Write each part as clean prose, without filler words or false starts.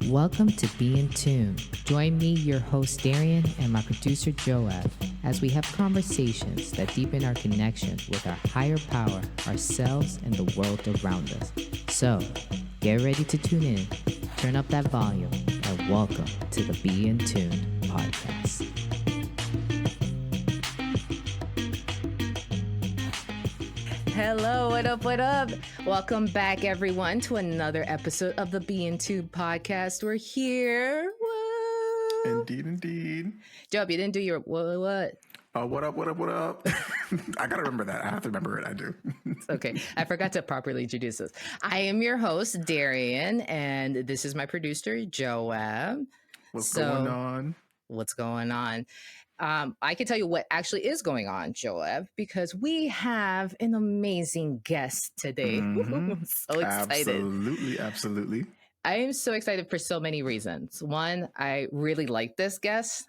Welcome to Be in Tune. Join me, your host Darian, and my producer Joab, as we have conversations that deepen our connection with our higher power, ourselves, and the world around us. So, get ready to tune in, turn up that volume, and welcome to the Be in Tune podcast. Hello, what up, what up? Welcome back, everyone, to another episode of the Be in Tune podcast. We're here. Whoa. Indeed. Job, you didn't do your what? What up? I gotta remember that. I have to remember it. I do. Okay. I forgot to properly introduce this. I am your host, Darian, and this is my producer, Joab. What's going on? What's going on? I can tell you what actually is going on, Joab, because we have an amazing guest today. Mm-hmm. I'm so excited. Absolutely. I am so excited for so many reasons. One, I really like this guest.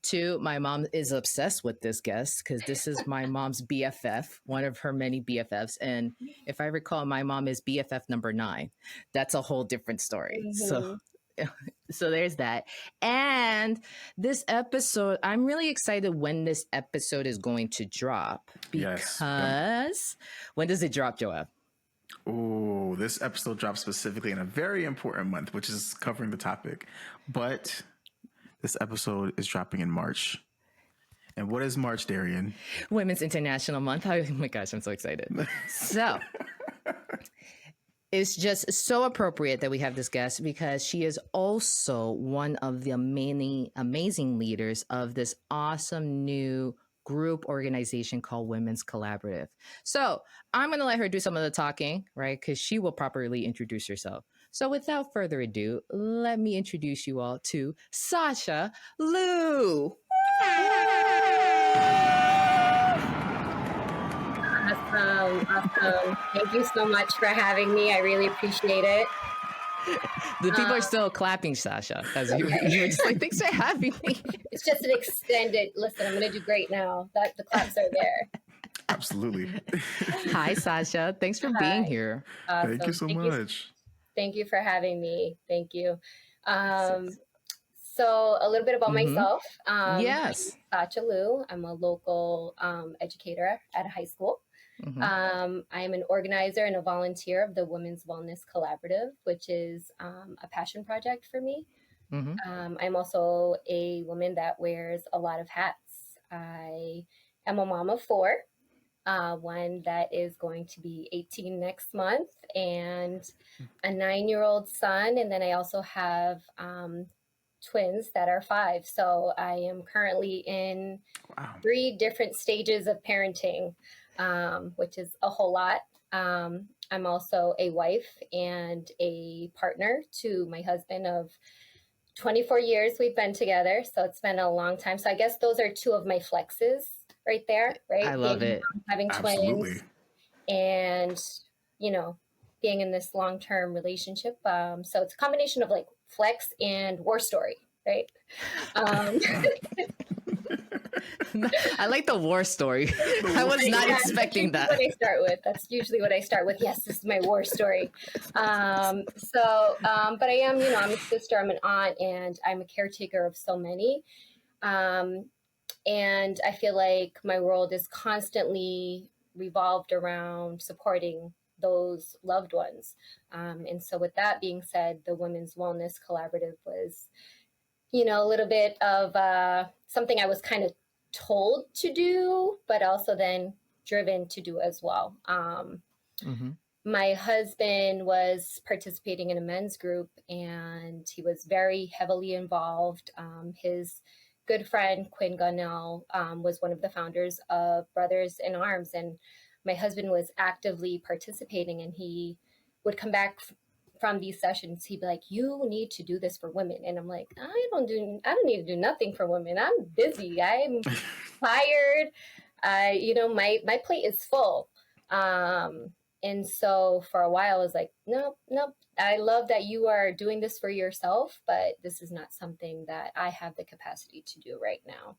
Two, my mom is obsessed with this guest because this is my mom's BFF, one of her many BFFs. And if I recall, my mom is BFF number 9. That's a whole different story. Mm-hmm. So there's that. And this episode, I'm really excited when this episode is going to drop because when does it drop, Joab? Oh, this episode drops specifically in a very important month, which is covering the topic. But this episode is dropping in March. And what is March, Darian? Women's International Month. Oh my gosh, I'm so excited. So it's just so appropriate that we have this guest because she is also one of the amazing leaders of this awesome new group organization called Women's Collaborative. So I'm going to let her do some of the talking, right? Because she will properly introduce herself. So without further ado, let me introduce you all to Sacha Lu. Awesome. Thank you so much for having me. I really appreciate it. The people are still clapping, Sacha, as you were just like, thanks for having me. It's just an extended, listen, I'm going to do great now. That the claps are there. Absolutely. Hi, Sacha. Thanks for being here. Awesome. Thank you so much. Thank you for having me. Thank you. So a little bit about myself. Yes. I'm Sacha Lu. I'm a local educator at a high school. I am an organizer and a volunteer of the Women's Wellness Collaborative, which is a passion project for me. I'm also a woman that wears a lot of hats. I am a mom of 4, one that is going to be 18 next month, and a 9-year-old son. And then I also have twins that are 5. So I am currently in 3 different stages of parenting. Which is a whole lot. I'm also a wife and a partner to my husband of 24 years we've been together. So it's been a long time. So I guess those are 2 of my flexes right there, right? I love it. Having twins and, being in this long-term relationship. So it's a combination of like flex and war story, right? I like the war story. I was not expecting that. That's usually what I start with. Yes, this is my war story. But I am, I'm a sister, I'm an aunt, and I'm a caretaker of so many. And I feel like my world is constantly revolved around supporting those loved ones. And so with that being said, the Women's Wellness Collaborative was, a little bit of something I was kind of told to do, but also then driven to do as well. My husband was participating in a men's group and he was very heavily involved. His good friend, Quinn Gunnell, was one of the founders of Brothers in Arms. And my husband was actively participating, and he would come back from these sessions. He'd be like, you need to do this for women. And I'm like, I don't need to do nothing for women. I'm busy. I'm tired. My plate is full. And so for a while I was like, nope. I love that you are doing this for yourself, but this is not something that I have the capacity to do right now.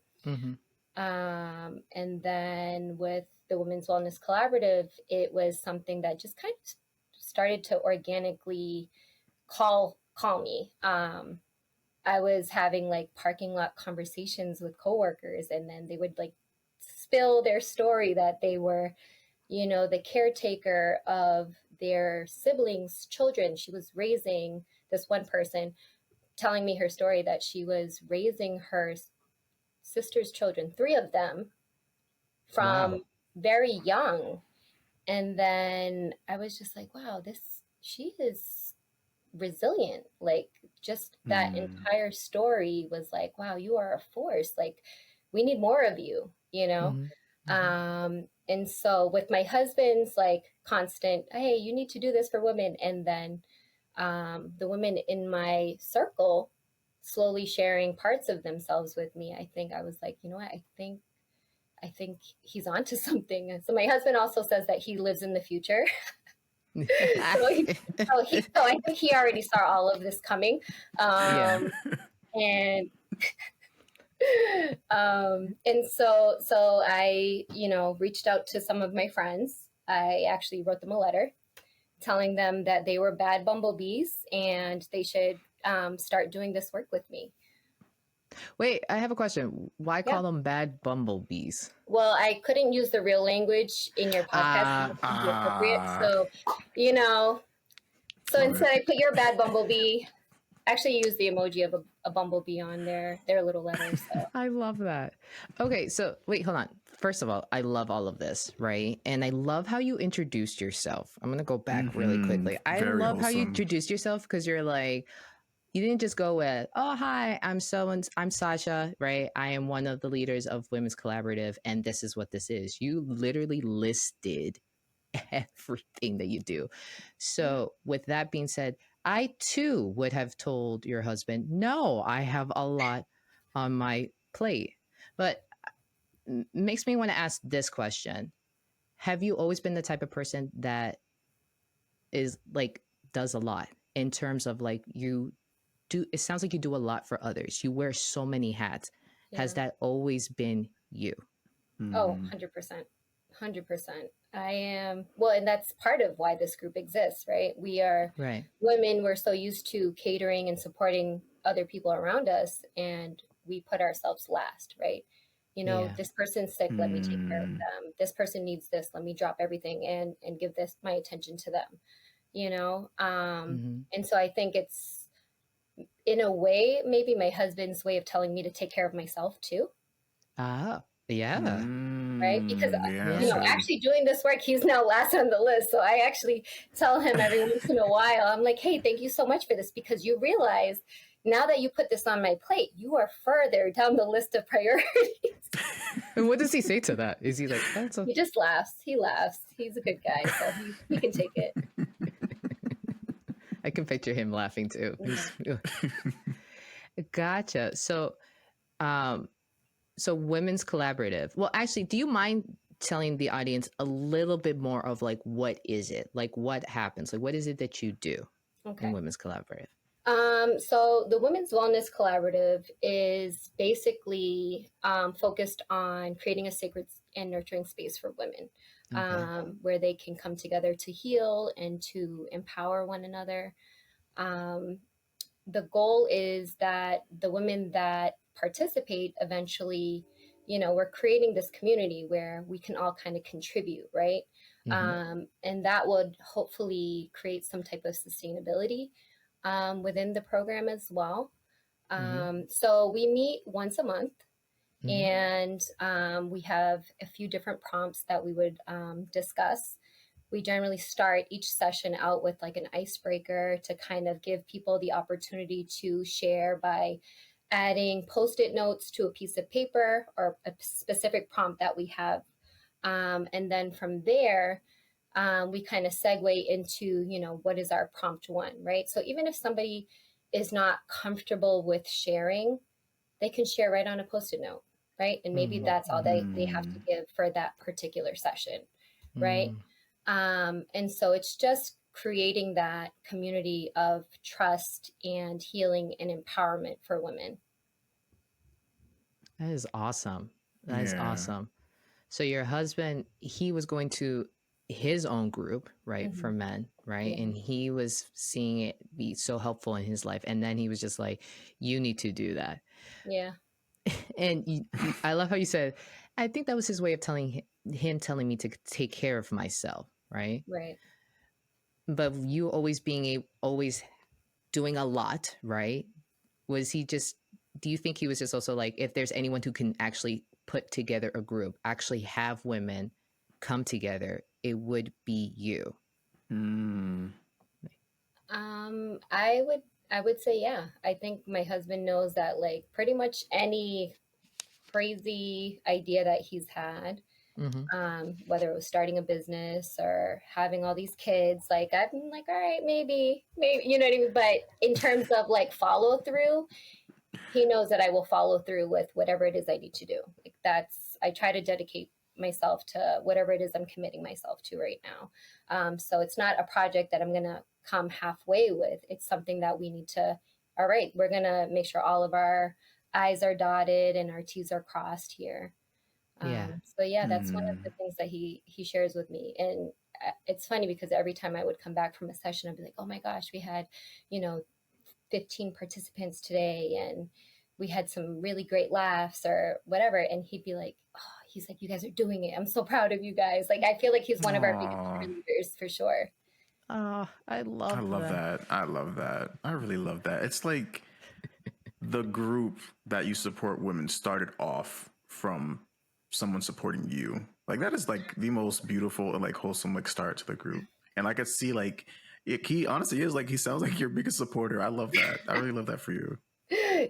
And then with the Women's Wellness Collaborative, it was something that just kind of started to organically call call me. I was having like parking lot conversations with coworkers, and then they would like spill their story that they were, the caretaker of their siblings' children. She was raising this one person telling me her story that she was raising her sister's children, three of them, from Wow. very young. And then I was just like, wow, she is resilient. Like, just that entire story was like, wow, you are a force. Like, we need more of you, and so with my husband's like constant, hey, you need to do this for women, and then the women in my circle slowly sharing parts of themselves with me, I think I was like, you know what, I think he's onto something. So my husband also says that he lives in the future. So I think he already saw all of this coming. Yeah. And so I, reached out to some of my friends. I actually wrote them a letter telling them that they were bad bumblebees and they should start doing this work with me. Wait, I have a question. Why Yeah. call them bad bumblebees? Well, I couldn't use the real language in your podcast because it would be appropriate. So, instead I put your bad bumblebee. Actually use the emoji of a bumblebee on their little letters. So. I love that. Okay, so wait, hold on. First of all, I love all of this, right? And I love how you introduced yourself. I'm going to go back really quickly. I Very love how you wholesome. introduced yourself because you're like, you didn't just go with, oh, hi, I'm Sasha, right? I am one of the leaders of Women's Collaborative, and this is what this is. You literally listed everything that you do. So, with that being said, I too would have told your husband, no, I have a lot on my plate. But makes me want to ask this question. Have you always been the type of person that is like, does a lot in terms of like, it sounds like you do a lot for others. You wear so many hats. Yeah. Has that always been you? Oh, 100%. 100%. I am, well, and that's part of why this group exists, right? We are Right. women, we're so used to catering and supporting other people around us, and we put ourselves last, right? Yeah. This person's sick, let me take care of them. This person needs this, let me drop everything and give this my attention to them, and so I think it's, in a way, maybe my husband's way of telling me to take care of myself too. Ah, yeah. Right? Because, Yeah. actually doing this work, he's now last on the list. So I actually tell him every once in a while, I'm like, hey, thank you so much for this, because you realize now that you put this on my plate, you are further down the list of priorities. And what does he say to that? Is he like, that's He just laughs. He laughs. He's a good guy, so he can take it. I can picture him laughing too. Yeah. Gotcha. So, so Women's Collaborative. Well, actually, do you mind telling the audience a little bit more of like, what is it? Like, what happens? Like, what is it that you do in Women's Collaborative? So the Women's Wellness Collaborative is basically focused on creating a sacred and nurturing space for women, where they can come together to heal and to empower one another. The goal is that the women that participate eventually, we're creating this community where we can all kind of contribute, right? And that would hopefully create some type of sustainability within the program as well. So we meet once a month, and we have a few different prompts that we would discuss. We generally start each session out with like an icebreaker to kind of give people the opportunity to share by adding Post-it notes to a piece of paper or a specific prompt that we have. And then from there, we kind of segue into, what is our prompt one, right? So even if somebody is not comfortable with sharing, they can share right on a Post-it note, right? And maybe that's all they have to give for that particular session, right? And so it's just creating that community of trust and healing and empowerment for women. That is awesome. That is awesome. So your husband, he was going to his own group, right, for men, right? Yeah. And he was seeing it be so helpful in his life. And then he was just like, you need to do that. Yeah. And I love how you said, I think that was his way of him telling me to take care of myself, right? Right. But you always always doing a lot, right? Was he just, do you think he was just also like, if there's anyone who can actually put together a group, actually have women come together, it would be you? Mm. I would say, yeah. I think my husband knows that, like, pretty much any crazy idea that he's had, Mm-hmm. whether it was starting a business or having all these kids, like, I've been like, all right, maybe, you know what I mean? But in terms of like follow through, he knows that I will follow through with whatever it is I need to do. Like, I try to dedicate myself to whatever it is I'm committing myself to right now. So it's not a project that I'm going to come halfway with. It's something that we need to, all right, we're going to make sure all of our I's are dotted and our T's are crossed here. Yeah. So yeah, that's one of Mm. the things that he shares with me. And it's funny because every time I would come back from a session, I'd be like, oh my gosh, we had, you know, 15 participants today and we had some really great laughs or whatever. And he'd be like, oh, he's like, you guys are doing it. I'm so proud of you guys. Like, I feel like he's one of our biggest Aw. cheerleaders for sure. Oh, I I love love that. that. I love that. I really love that. It's like the group that you support women started off from someone supporting you. Like that is like the most beautiful and like wholesome like start to the group. And I could see like he honestly is like he sounds like your biggest supporter. I love that. I really love that for you.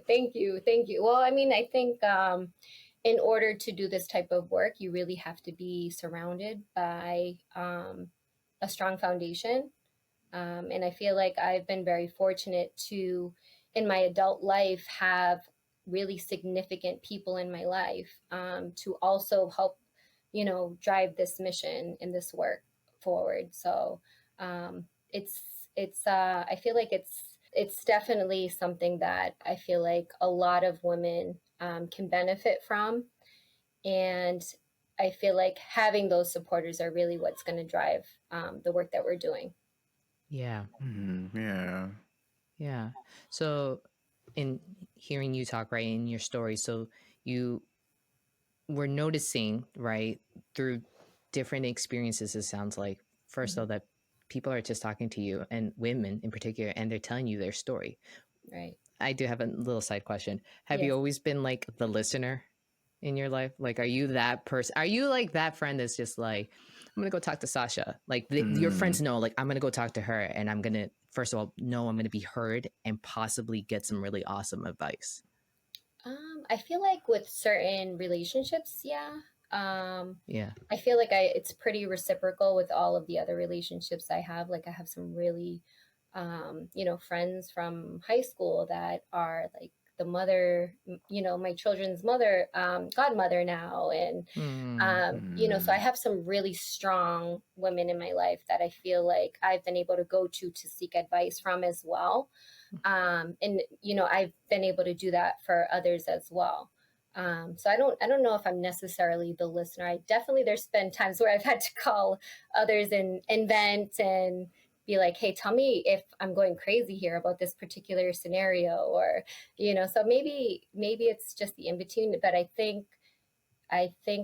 Thank you. Thank you. Well, I mean, I think in order to do this type of work, you really have to be surrounded by a strong foundation. And I feel like I've been very fortunate to, in my adult life, have really significant people in my life to also help, you know, drive this mission and this work forward. So um, I feel like it's definitely something that I feel like a lot of women can benefit from. And I feel like having those supporters are really what's going to drive the work that we're doing. Yeah. Yeah. Yeah. So, in hearing you talk, right, in your story, so you were noticing, right, through different experiences, it sounds like, first of Mhm. all, that people are just talking to you and women in particular, and they're telling you their story. Right. I do have a little side question. Have you Yes. always been like the listener in your life? Like, are you that person? Are you like that friend that's just like, I'm gonna go talk to Sasha? Like, your Mm. friends know, like, I'm gonna go talk to her, and I'm gonna, first of all, know I'm gonna be heard and possibly get some really awesome advice. I feel like with certain relationships, yeah. Yeah. I feel like it's pretty reciprocal with all of the other relationships I have. Like, I have some really, you know, friends from high school that are like the mother, you know, my children's mother, godmother now, and Mm. you know, so I Mm. have some really strong women in my life that I feel like I've been able to go to seek advice from as well. And you know, I've been able to do that for others as well. So I don't know if I'm necessarily the listener. I definitely, there's been times where I've had to call others and vent and be like, hey, tell me if I'm going crazy here about this particular scenario, or you know. So maybe it's just the in between, but I think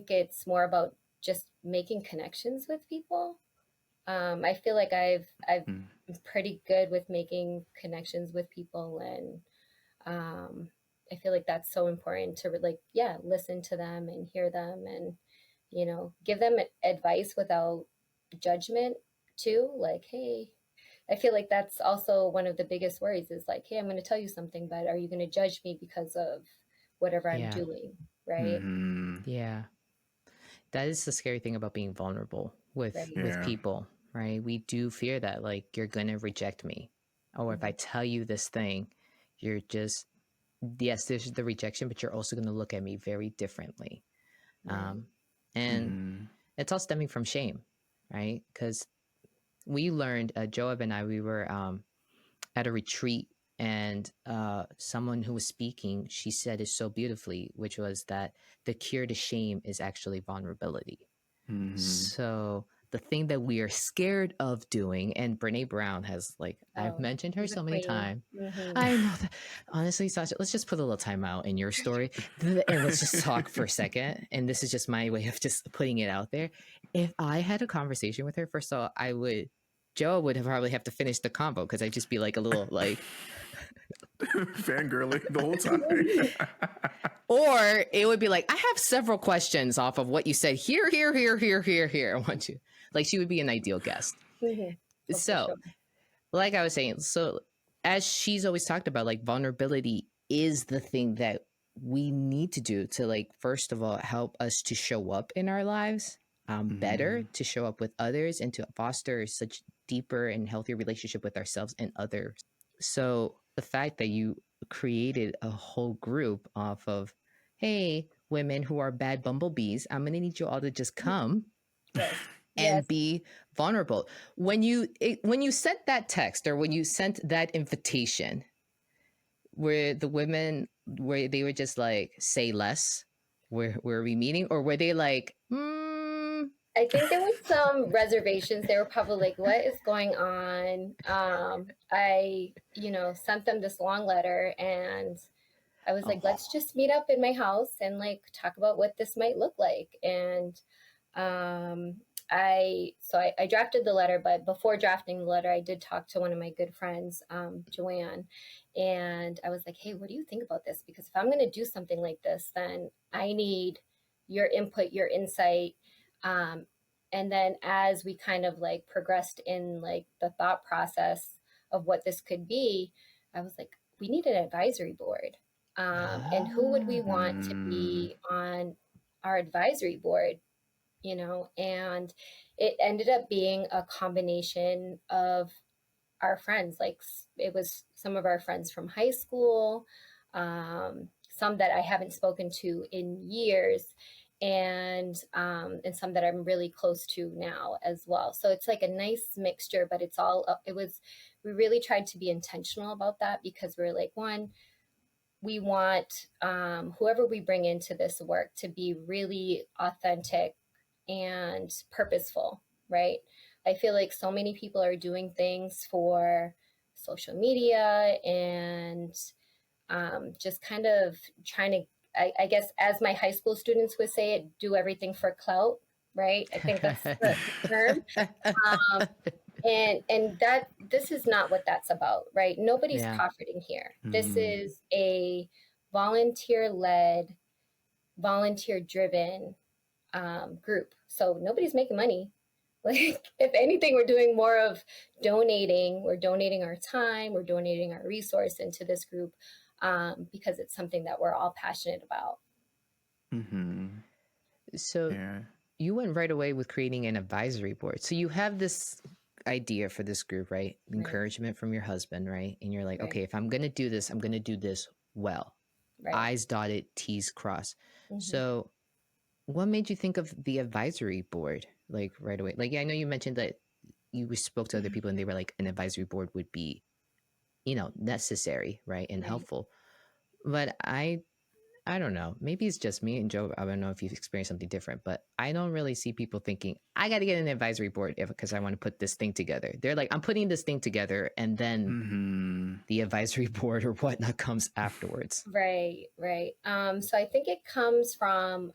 it's more about just making connections with people. I feel like I've Mm. I'm pretty good with making connections with people, and I feel like that's so important to like, yeah, listen to them and hear them, and you know, give them advice without judgment too. Like, hey, I feel like that's also one of the biggest worries is like, hey, I'm going to tell you something, but are you going to judge me because of whatever I'm Yeah. doing, right? Mm-hmm. Yeah. That is the scary thing about being vulnerable Right. with Yeah. people, right? We do fear that, like, you're gonna reject me, or if I Mhm. tell you this thing, you're just, yes, there's the rejection, but you're also gonna look at me very differently. Right. um and Mm-hmm. it's all stemming from shame, right? Because we learned, Joab and I, we were at a retreat, and someone who was speaking, she said it so beautifully, which was that the cure to shame is actually vulnerability. Mm-hmm. So the thing that we are scared of doing. And Brene Brown has, like, I've mentioned her she's a so many queen. times. Mm-hmm. I know that. Honestly, Sasha, let's just put a little time out in your story and let's just talk for a second. And this is just my way of just putting it out there. If I had a conversation with her, first of all, Joe would probably have to finish the combo because I'd just be like a little like fangirling the whole time. or it would be like, I have several questions off of what you said here. I want you. Like, she would be an ideal guest. Mm-hmm. Oh, So, sure. like I was saying, so as she's always talked about, like, vulnerability is the thing that we need to do to, like, first of all, help us to show up in our lives better, to show up with others, and to foster such deeper and healthier relationship with ourselves and others. So the fact that you created a whole group off of, hey, women who are bad bumblebees, I'm gonna need you all to just come Yes. and Yes. be vulnerable. When you sent that text or when you sent that invitation, where the women where they were just like, say less, where are we meeting, or were they like, I think there was some reservations. They were probably like, what is going on? I, sent them this long letter and I was like, let's just meet up in my house and like talk about what this might look like. And um, I drafted the letter, but before drafting the letter, I did talk to one of my good friends, Joanne, and I was like, hey, what do you think about this? Because if I'm going to do something like this, then I need your input, your insight. And then as we kind of like progressed in like the thought process of what this could be, I was like, we need an advisory board. And who would we want to be on our advisory board? And it ended up being a combination of our friends. Like it was some of our friends from high school, some that I haven't spoken to in years, and some that I'm really close to now as well. So it's like a nice mixture, but it's all we really tried to be intentional about that because we're like, one, we want whoever we bring into this work to be really authentic and purposeful, right? I feel like so many people are doing things for social media and just kind of trying to, I guess, as my high school students would say it, do everything for clout, right? I think that's the term. And that this is not what that's about, right? Nobody's profiting here. This is a volunteer-led, volunteer-driven group. So nobody's making money. Like, if anything, we're doing more of donating. We're donating our time. We're donating our resource into this group because it's something that we're all passionate about. So you went right away with creating an advisory board. So you have this idea for this group, right? Encouragement from your husband, right? And you're like, okay, if I'm going to do this, I'm going to do this well. I's dotted, T's crossed. So what made you think of the advisory board, like, right away? Like, I know you mentioned that you spoke to other people and they were like, an advisory board would be, necessary, right? And helpful. But I don't know. Maybe it's just me and Joe. I don't know if you've experienced something different, but I don't really see people thinking, I got to get an advisory board because I want to put this thing together. They're like, I'm putting this thing together, and then the advisory board or whatnot comes afterwards. Right. So I think it comes from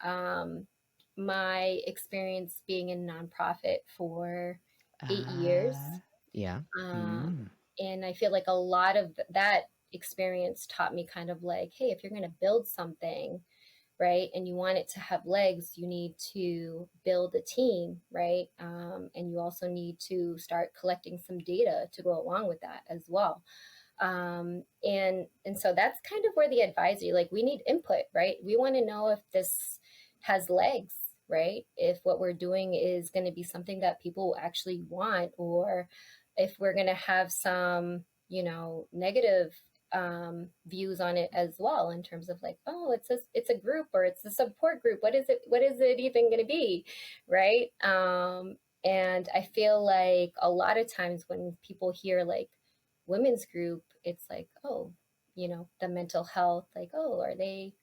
my experience being in nonprofit for 8 years. Yeah. And I feel like a lot of that experience taught me kind of like, hey, if you're going to build something, right, and you want it to have legs, you need to build a team, right? And you also need to start collecting some data to go along with that as well. And so that's kind of where the advisory, like, we need input, right? We want to know if this has legs, right? If what we're doing is going to be something that people actually want, or if we're going to have some, negative views on it as well, in terms of like, oh, it's a group, or it's a support group. What is it even going to be, right? And I feel like a lot of times when people hear like women's group, it's like, oh, the mental health, like, oh, are they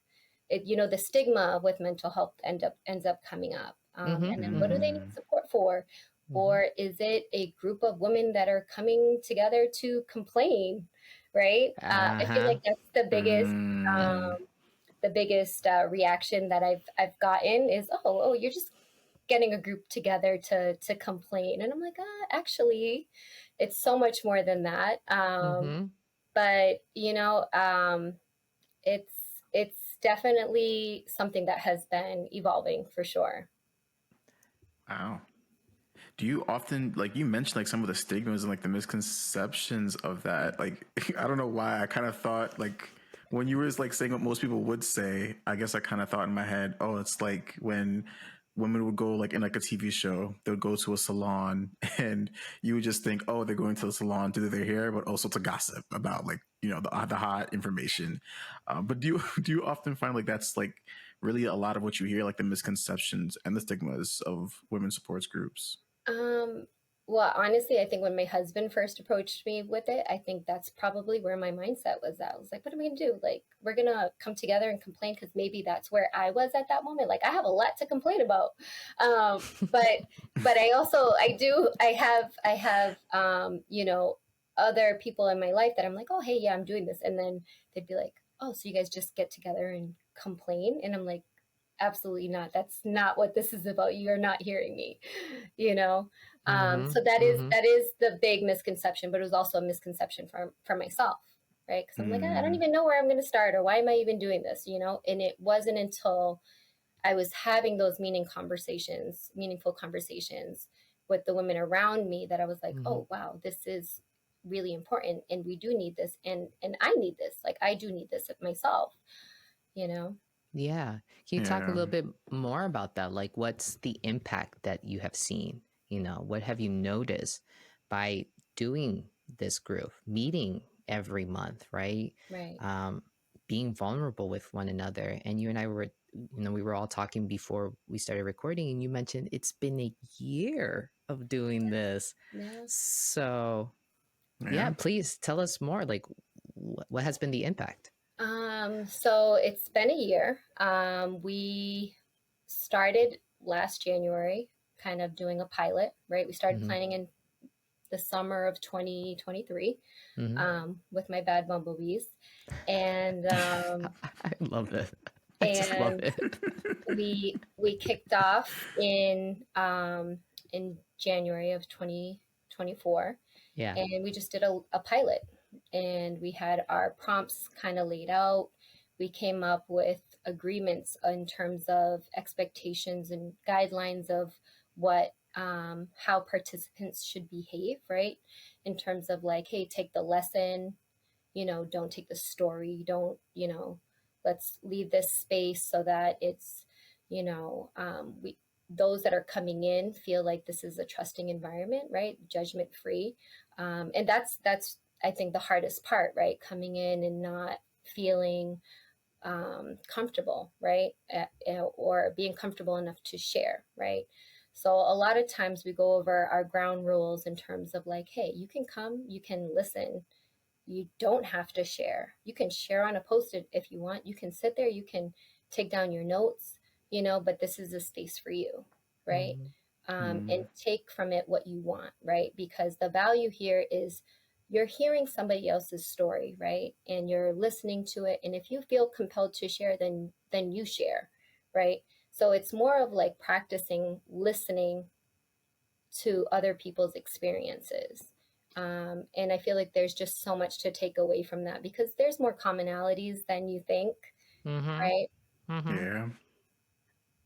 the stigma with mental health ends up coming up. And then what do they need support for? or is it a group of women that are coming together to complain, right? I feel Uh-huh. like that's Mm. the biggest reaction that I've gotten is, oh, you're just getting a group together to complain, and I'm like, actually, it's so much more than that. Mm-hmm. But it's it's definitely something that has been evolving for sure. Wow. Do you often, like, you mentioned like some of the stigmas and like the misconceptions of that? Like, I don't know why I kind of thought like when you were like saying what most people would say, I guess I kind of thought in my head, oh, it's like when women would go like in like a TV show, they would go to a salon and you would just think, oh, they're going to the salon to do their hair, but also to gossip about like, the hot information. But do you do you often find like that's like really a lot of what you hear, like the misconceptions and the stigmas of women's supports groups? Um, well, honestly, I think when my husband first approached me with it, I think that's probably where my mindset was at. I was like, what are we gonna do? Like, we're gonna come together and complain because maybe that's where I was at that moment. Like, I have a lot to complain about. But I also I have other people in my life that I'm like, oh hey, yeah, I'm doing this, and then they'd be like, oh, so you guys just get together and complain, and I'm like, absolutely not. That's not what this is about. You're not hearing me, you know. Mm-hmm. So that is Mm-hmm. the big misconception, but it was also a misconception for myself, right? Because I'm like, I don't Mm. even know where I'm going to start, or why am I even doing this, you know? And it wasn't until I was having those meaningful conversations with the women around me that I was like, Mm-hmm. oh wow, this is really important, and we do need this, and I need this. Like, I do need this myself, you know. Yeah. Can you talk a Yeah. little bit more about that? Like, what's the impact that you have seen? What have you noticed by doing this group, meeting every month, right? Right. Um, Being vulnerable with one another. And you and I were, we were all talking before we started recording, and you mentioned it's been a year of doing this. Yeah. So, yeah, Yeah. please tell us more. Like, what has been the impact? So it's been a year. We started last January, kind of doing a pilot, right? We started Mm-hmm. planning in the summer of 2023, Mm-hmm. with my bad bumblebees, and I love it. I just love and it. we kicked off in January of 2024, Yeah. and we just did a pilot, and we had our prompts kind of laid out. We came up with agreements in terms of expectations and guidelines of what how participants should behave, right? In terms of like, hey, take the lesson, don't take the story, don't, let's leave this space so that it's, we those that are coming in feel like this is a trusting environment, right? Judgment free. And that's I think the hardest part, right? Coming in and not feeling comfortable, right? Or being comfortable enough to share, right? So a lot of times we go over our ground rules in terms of like, hey, you can come, you can listen, you don't have to share. You can share on a post-it if you want. You can sit there, you can take down your notes, but this is a space for you, right? Mm-hmm. And take from it what you want, right? Because the value here is you're hearing somebody else's story, right? And you're listening to it. And if you feel compelled to share, then you share, right? So it's more of like practicing listening to other people's experiences. And I feel like there's just so much to take away from that because there's more commonalities than you think, Mm-hmm. right? Mm-hmm. Yeah.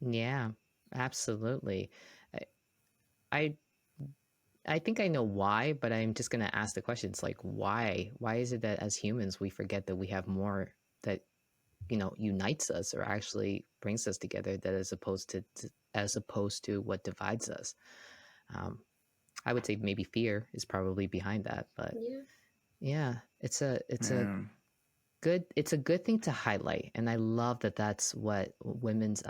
Yeah, absolutely. I, I I think I know why, but I'm just gonna ask the question. It's like why? Why is it that as humans we forget that we have more that unites us or actually brings us together that as opposed to what divides us? Um, I would say maybe fear is probably behind that, but Yeah. yeah, Yeah. it's a good thing to highlight, and I love that that's what women's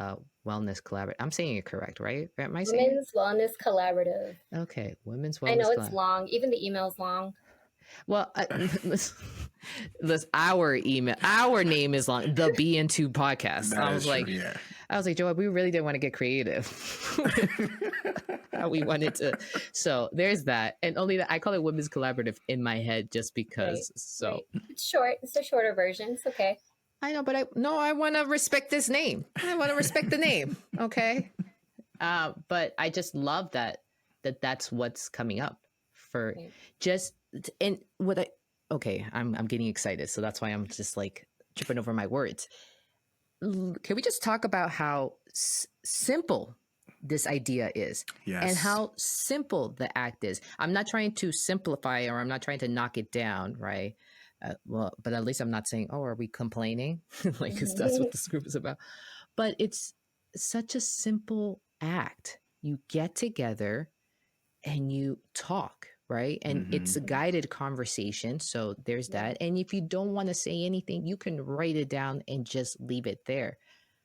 wellness collaborate. I'm saying it correct, right? Am I saying Women's Wellness Collaborative. it? Okay, women's I wellness know it's collab. long. Even the email's long. Well, listen, our email, our name is long. The BN2 podcast. I That was is true. like, Yeah. I was like, Joel, we really didn't want to get creative. How we wanted to. So there's that. And only that I call it women's collaborative in my head just Right. because. So Right. It's short. It's a shorter version. It's okay. I know, but I want to respect this name. I want to respect the name. Okay. But I just love that's what's coming up for Right. just and what I okay, I'm getting excited, so that's why I'm just like tripping over my words. Can we just talk about how simple this idea is and Yes. how simple the act is? I'm not trying to simplify or I'm not trying to knock it down, right? Well, but at least I'm not saying, "Oh, are we complaining?" Like, because that's what this group is about. But it's such a simple act. You get together and you talk, right? And it's a guided conversation. So there's Yeah. that. And if you don't want to say anything, you can write it down and just leave it there.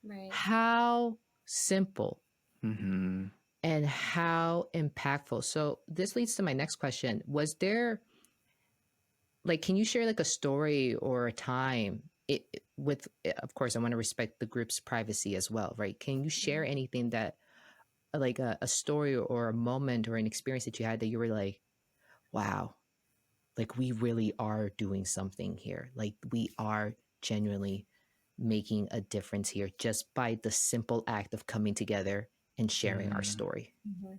Right. How simple Mm-hmm. and how impactful. So this leads to my next question. Was there, like, can you share like a story or a time with, of course, I want to respect the group's privacy as well, right? Can you share anything that, like a story or a moment or an experience that you had that you were like, wow, like we really are doing something here. Like we are genuinely making a difference here just by the simple act of coming together and sharing our story. Mm-hmm.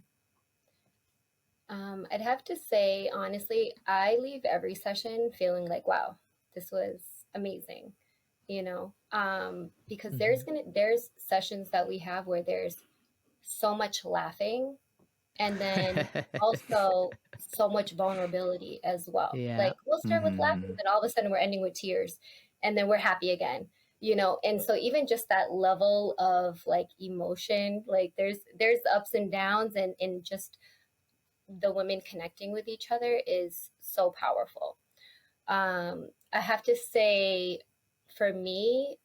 I'd have to say, honestly, I leave every session feeling like, wow, this was amazing, because Mm-hmm. there's sessions that we have where there's so much laughing and then also so much vulnerability as well. Yeah. Like we'll start with laughing, Mm-hmm. then all of a sudden we're ending with tears, and then we're happy again. And so even just that level of like emotion, like there's ups and downs, and just the women connecting with each other is so powerful. I have to say, for me,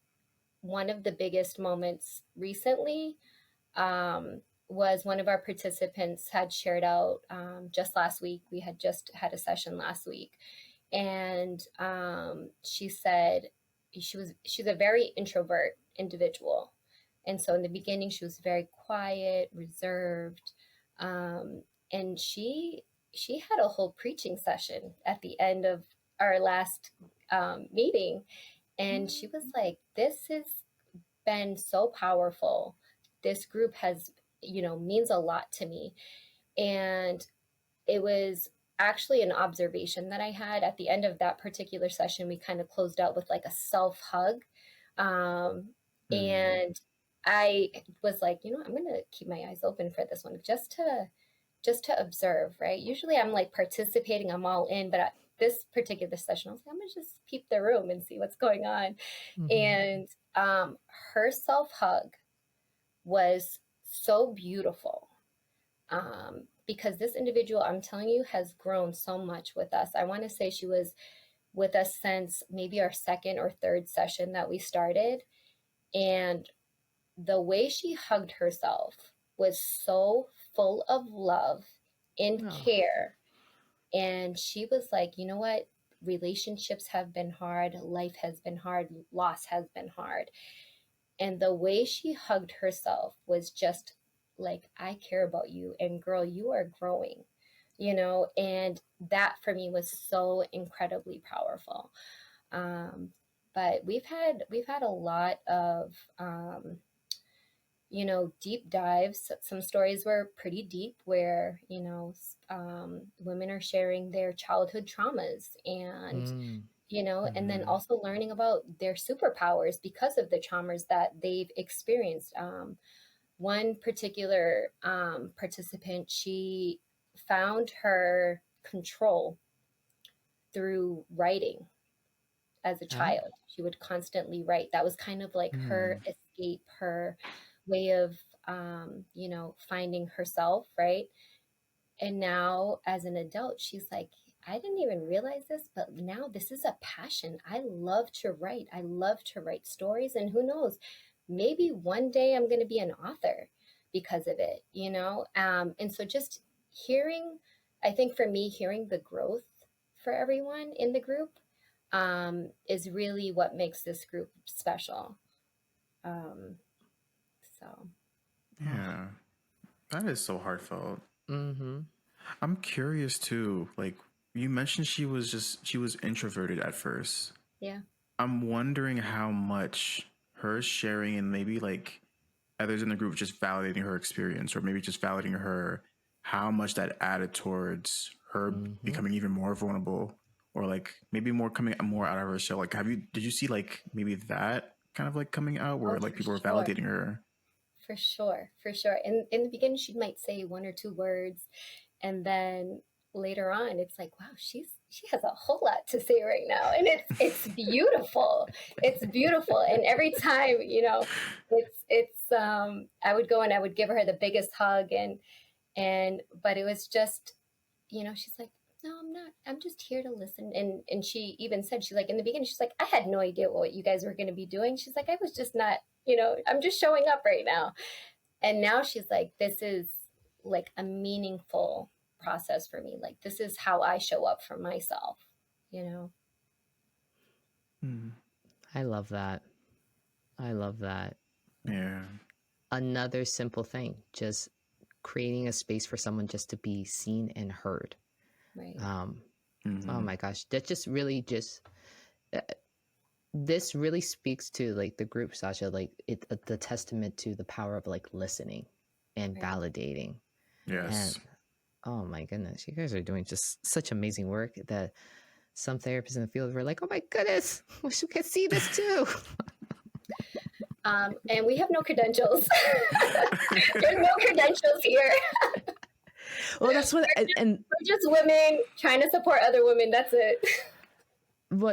one of the biggest moments recently was one of our participants had shared out just last week. We had just had a session last week, and she said she's a very introvert individual, and so in the beginning she was very quiet, reserved, um, and she had a whole preaching session at the end of our last meeting, and she was like, "This has been so powerful. This group has, means a lot to me." And it was actually an observation that I had at the end of that particular session. We kind of closed out with like a self hug. Um, and I was like, I'm going to keep my eyes open for this one just to observe, right? Usually I'm like participating, I'm all in, but this particular session, I was like, I'm going to just peep the room and see what's going on. Mm-hmm. And her self hug was so beautiful, because this individual, I'm telling you, has grown so much with us. I want to say she was with us since maybe our second or third session that we started. And the way she hugged herself was so full of love and Oh. care. And she was like, you know what? Relationships have been hard, life has been hard, loss has been hard. And the way she hugged herself was just like, I care about you. And girl, you are growing, and that for me was so incredibly powerful. But we've had a lot of, deep dives. Some stories were pretty deep where, women are sharing their childhood traumas, and Mm. and then Mm-hmm. also learning about their superpowers because of the traumas that they've experienced. One particular participant, she found her control through writing as a Ah. child. She would constantly write. That was kind of like her Mm-hmm. escape, her way of, finding herself, right? And now, as an adult, she's like, I didn't even realize this, but now this is a passion. I love to write. I love to write stories. And who knows, maybe one day I'm going to be an author because of it. And so just hearing, I think for me, hearing the growth for everyone in the group is really what makes this group special. Um, So Yeah. That is so heartfelt. Mm-hmm. I'm curious too. Like you mentioned she was introverted at first. yeah. I'm wondering how much her sharing and maybe like others in the group just validating her experience or maybe just validating her, how much that added towards her Mm-hmm. becoming even more vulnerable or like maybe more coming more out of her shell. Like did you see like maybe that kind of like coming out where Oh, like for people were sure. validating her? For sure. For sure. In the beginning, she might say one or two words, and then later on, it's like, wow, she has a whole lot to say right now, and it's beautiful. It's beautiful, and every time, it's I would go and I would give her the biggest hug, and but it was just, she's like, no, I'm not. I'm just here to listen. And she even said, she's like, in the beginning, she's like, I had no idea what you guys were going to be doing. She's like, I was just not, I'm just showing up right now. And now she's like, this is like a meaningful process for me. Like, this is how I show up for myself, you know? Mm. I love that. I love that. Yeah. Another simple thing, just creating a space for someone just to be seen and heard. Right. Oh my gosh, that just really just this really speaks to like the group, Sasha, like the testament to the power of like listening and Right. validating. And Yes. oh my goodness, you guys are doing just such amazing work that some therapists in the field were like, oh my goodness, wish we could see this too. And we have no credentials. There's no credentials here. Well, that's what, and We're just women trying to support other women. That's it.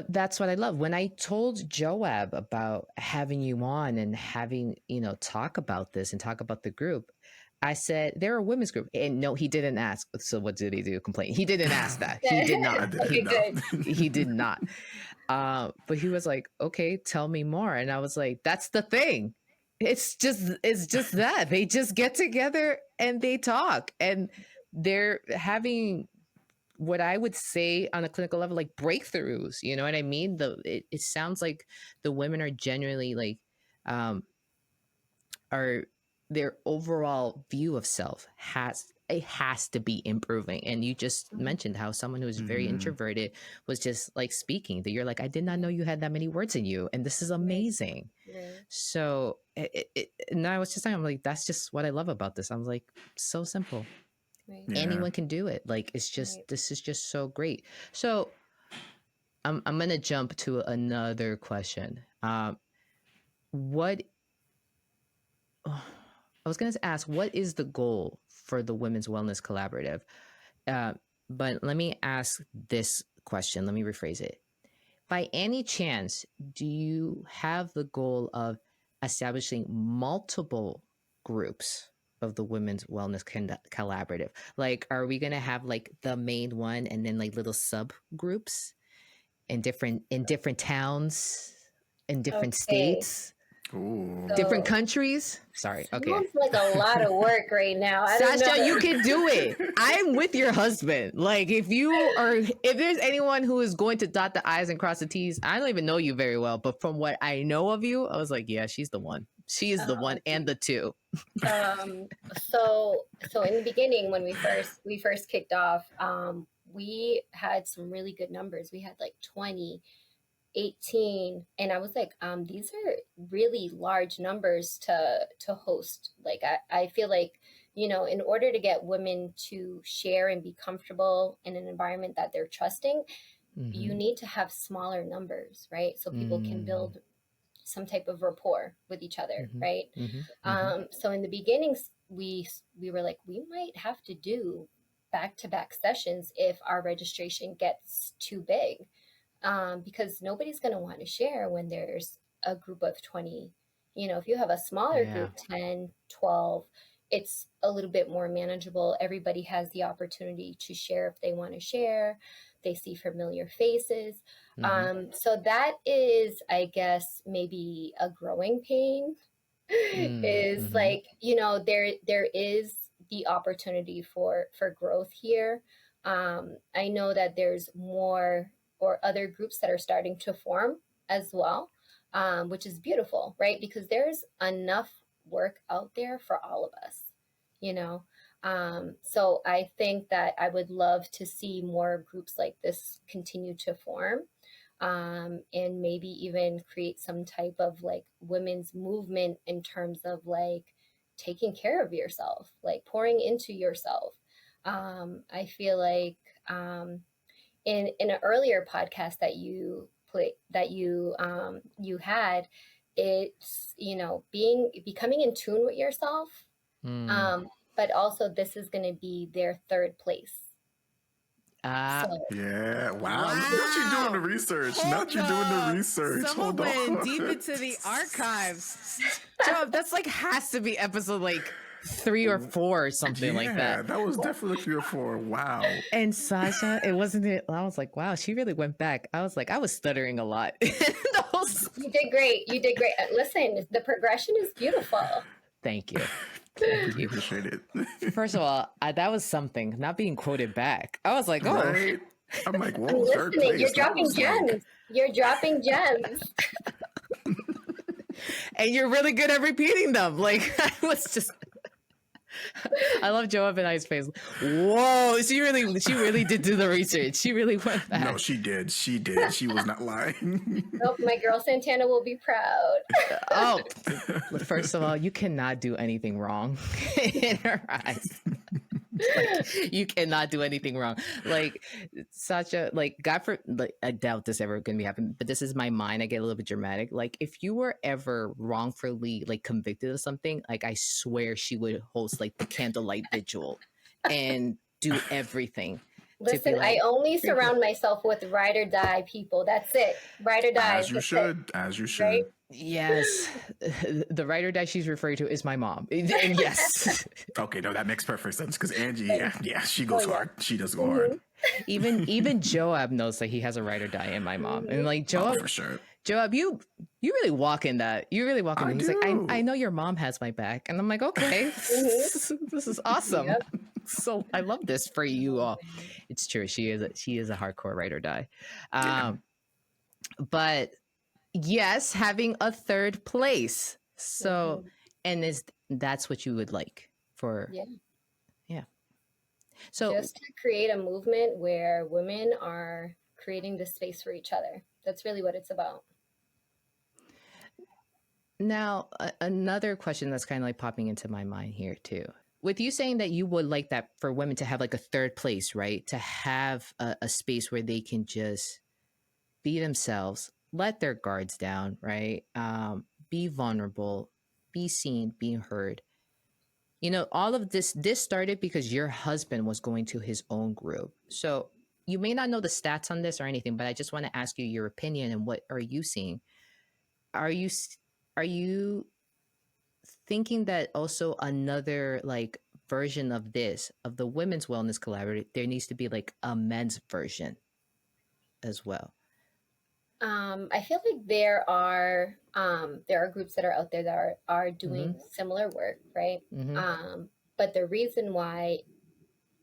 that's what I love. When I told Joab about having you on and having, talk about this and talk about the group, I said, they're a women's group. And no, he didn't ask. So what did he do? Complain. He didn't ask that. He did not. I didn't Okay, know. good. He did not. But he was like, okay, tell me more. And I was like, that's the thing. It's just that they just get together and they talk and they're having what I would say on a clinical level, like breakthroughs. You know what I mean? It sounds like the women are genuinely like, are their overall view of self has to be improving. And you just mentioned how someone who is very introverted was just like speaking that you're like, I did not know you had that many words in you, and this is amazing. Right. So and I was just saying, I'm like, that's just what I love about this. I'm like, so simple. Right. Yeah. Anyone can do it. Like it's just Right. this is just so great. So I'm gonna jump to another question. What I was going to ask, what is the goal for the Women's Wellness Collaborative? But let me ask this question. Let me rephrase it. By any chance, do you have the goal of establishing multiple groups of the Women's Wellness Collaborative? Like, are we going to have like the main one and then like little subgroups in different towns, in different Okay. states? Ooh. Different So countries? Sorry. Okay. sounds like a lot of work right now. I don't know. Sasha, you can do it. I'm with your husband. Like if there's anyone who is going to dot the I's and cross the T's, I don't even know you very well, but from what I know of you, I was like, yeah, she's the one. She is the one and the two. Um, so in the beginning, when we first kicked off, we had some really good numbers. We had like 20, 18, and I was like, these are really large numbers to host. Like I feel like, in order to get women to share and be comfortable in an environment that they're trusting, you need to have smaller numbers, right? So people can build some type of rapport with each other, right? So in the beginnings, we were like, we might have to do back-to-back sessions if our registration gets too big, because nobody's going to want to share when there's a group of 20. If you have a smaller Yeah. group, 10, 12, it's a little bit more manageable. Everybody has the opportunity to share if they want to share. They see familiar faces. So that is, I guess, maybe a growing pain. Is like, there is the opportunity for growth here. I know that there's more or other groups that are starting to form as well, which is beautiful, right? Because there's enough work out there for all of us, you know? So I think that I would love to see more groups like this continue to form, and maybe even create some type of like women's movement in terms of like taking care of yourself, like pouring into yourself. I feel like in an earlier podcast that you play that you had, it's, you know, becoming in tune with yourself, but also this is going to be their third place. Ah, So Yeah. Wow. wow. Not you doing the research. Hold Not you doing the up. research. Someone Hold on. went deep into the archives. Joe, that's like has to be episode like 3 or 4 or something like that. That was definitely 3 or 4. Wow. And Sasha, it wasn't it. I was like, wow, she really went back. I was like, I was stuttering a lot. you did great. You did great. Listen, the progression is beautiful. Thank you. We appreciate it. First of all, that was something, not being quoted back. I was like, oh. Right? I'm like, I'm whoa, third listening. place. You're That dropping was like- gems. You're dropping gems. And you're really good at repeating them. Like, I was just... I love Joab and I's face. Whoa, she really did do the research. She really went back. No, she did. She did. She was not lying. Nope, my girl Santana will be proud. Oh, first of all, you cannot do anything wrong in her eyes. Like, you cannot do anything wrong. Like, Sacha, like, God for, like, I doubt this ever going to be happening, but this is my mind. I get a little bit dramatic. Like, if you were ever wrongfully, like, convicted of something, like, I swear she would host, like, the candlelight vigil and do everything. Listen, like, I only surround myself with ride or die people. That's it. Ride or die. As you should. As you should. Right? Yes. The writer that she's referring to is my mom. And yes. Okay, no, that makes perfect sense because Angie, yeah, she goes hard. She does go hard. Even Joab knows that he has a ride or die in my mom. And like Joab, for sure. Joab, you really walk in that. You really walk in that. He's like, I know your mom has my back. And I'm like, okay, this is awesome. Yep. So I love this for you all. It's true. She is a hardcore ride or die. But yes, having a third place. So and that's what you would like for yeah. So just to create a movement where women are creating the space for each other. That's really what it's about. Now, another question that's kind of like popping into my mind here too. With you saying that you would like that for women to have like a third place, right? To have a space where they can just be themselves, let their guards down, right? Be vulnerable, be seen, be heard. You know, all of this started because your husband was going to his own group. So you may not know the stats on this or anything, but I just want to ask you your opinion and what are you seeing? Are you thinking that also another like version of this, of the women's wellness collaborative, there needs to be like a men's version as well? I feel like there are groups that are out there that are doing similar work, right? But the reason why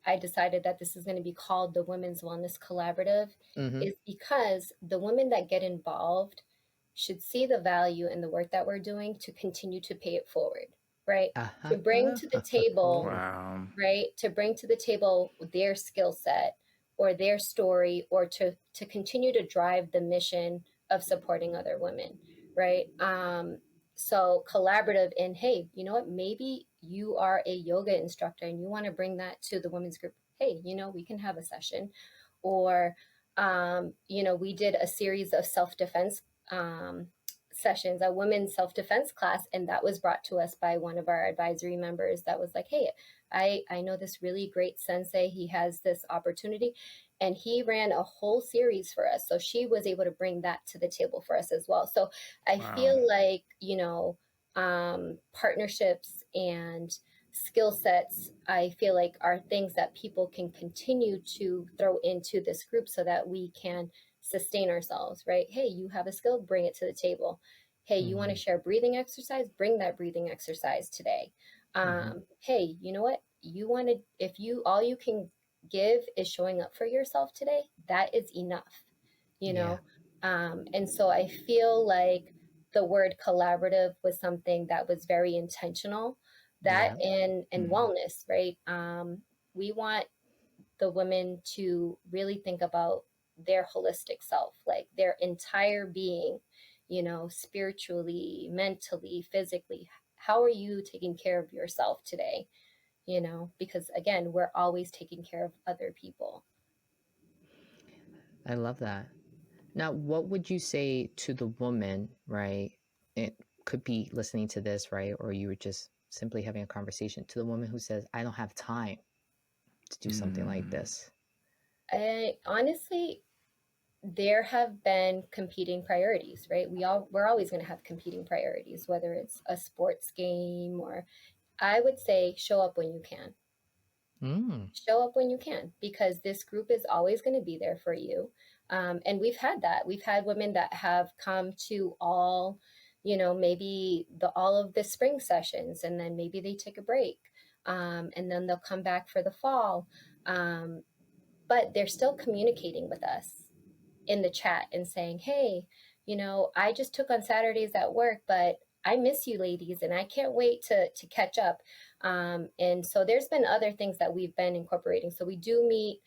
I decided that this is going to be called the Women's Wellness Collaborative is because the women that get involved should see the value in the work that we're doing to continue to pay it forward, right? To bring to the table, right? To bring to the table their skill set or their story, or to continue to drive the mission of supporting other women, right? So collaborative in, hey, you know what? Maybe you are a yoga instructor and you want to bring that to the women's group. Hey, you know, we can have a session. Or, you know, we did a series of self-defense sessions, a women's self-defense class, and that was brought to us by one of our advisory members that was like, hey, I know this really great sensei, he has this opportunity, and he ran a whole series for us. So she was able to bring that to the table for us as well. So I feel like, you know, partnerships and skill sets, I feel like are things that people can continue to throw into this group so that we can sustain ourselves, right? Hey, you have a skill, bring it to the table. Hey, you want to share breathing exercise, bring that breathing exercise today. Hey, you know what? You want to, if you, all you can give is showing up for yourself today, that is enough, you know? And so I feel like the word collaborative was something that was very intentional. That Yeah. and wellness, right? We want the women to really think about their holistic self, like their entire being, you know, spiritually, mentally, physically. How are you taking care of yourself today? You know, because again, we're always taking care of other people. I love that. Now, what would you say to the woman, right? It could be listening to this, right? Or you were just simply having a conversation to the woman who says, I don't have time to do something like this. I honestly, there have been competing priorities, right? We're always going to have competing priorities, whether it's a sports game or, I would say, show up when you can. Show up when you can, because this group is always going to be there for you. And we've had that. We've had women that have come to all, you know, maybe all of the spring sessions, and then maybe they take a break, and then they'll come back for the fall. But they're still communicating with us in the chat and saying, hey, you know, I just took on Saturdays at work, but I miss you ladies and I can't wait to catch up. And so there's been other things that we've been incorporating. So we do meet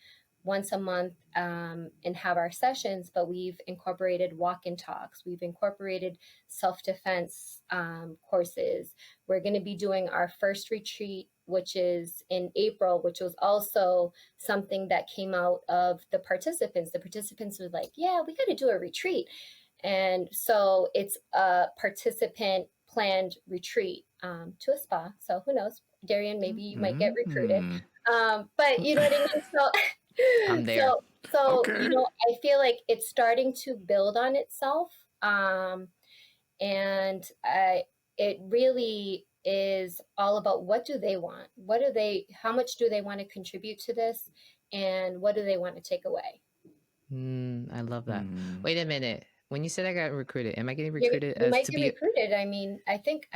once a month, and have our sessions, but we've incorporated walk-in talks. We've incorporated self-defense courses. We're going to be doing our first retreat, which is in April, which was also something that came out of the participants. The participants were like, yeah, we got to do a retreat. And so it's a participant planned retreat, to a spa. So who knows, Darian, maybe you might get recruited. But you know what I mean? So, I'm there. Okay. you know, I feel like it's starting to build on itself. And it really is all about, what do they want? How much do they want to contribute to this? And what do they want to take away? I love that. Wait a minute. When you said I got recruited, am I getting You, recruited you as might to get be? recruited. I mean, I think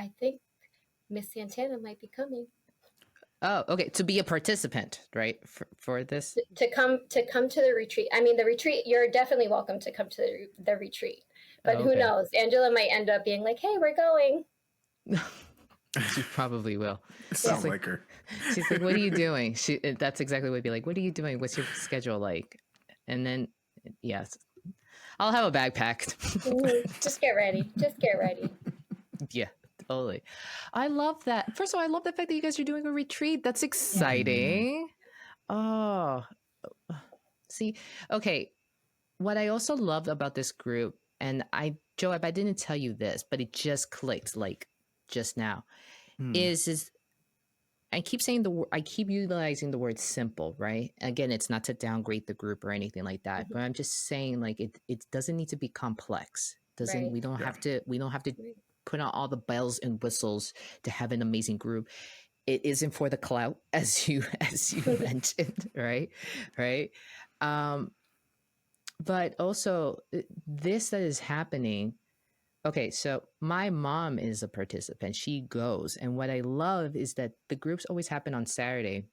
Miss Santana might be coming Oh, okay. To be a participant, right? For this. to come to the retreat. I mean, the retreat, you're definitely welcome to come to the retreat. But who Okay. knows? Angela might end up being like, hey, we're going. She probably will. Sounds like her. She's like, what are you doing? That's exactly what it'd be like. What are you doing? What's your schedule like? And then, yes, I'll have a backpack. Just get ready. Just get ready. Yeah, totally. I love that. First of all, I love the fact that you guys are doing a retreat. That's exciting. Oh, see, okay. What I also loved about this group, and Joab, I didn't tell you this, but it just clicked like just now, is I keep saying I keep utilizing the word simple, right? Again, it's not to downgrade the group or anything like that, but I'm just saying like it doesn't need to be complex. Doesn't Right. we don't have to put on all the bells and whistles to have an amazing group. It isn't for the clout, as you mentioned, right? Right. But also this that is happening. Okay, so my mom is a participant. She goes. And what I love is that the groups always happen on Saturday.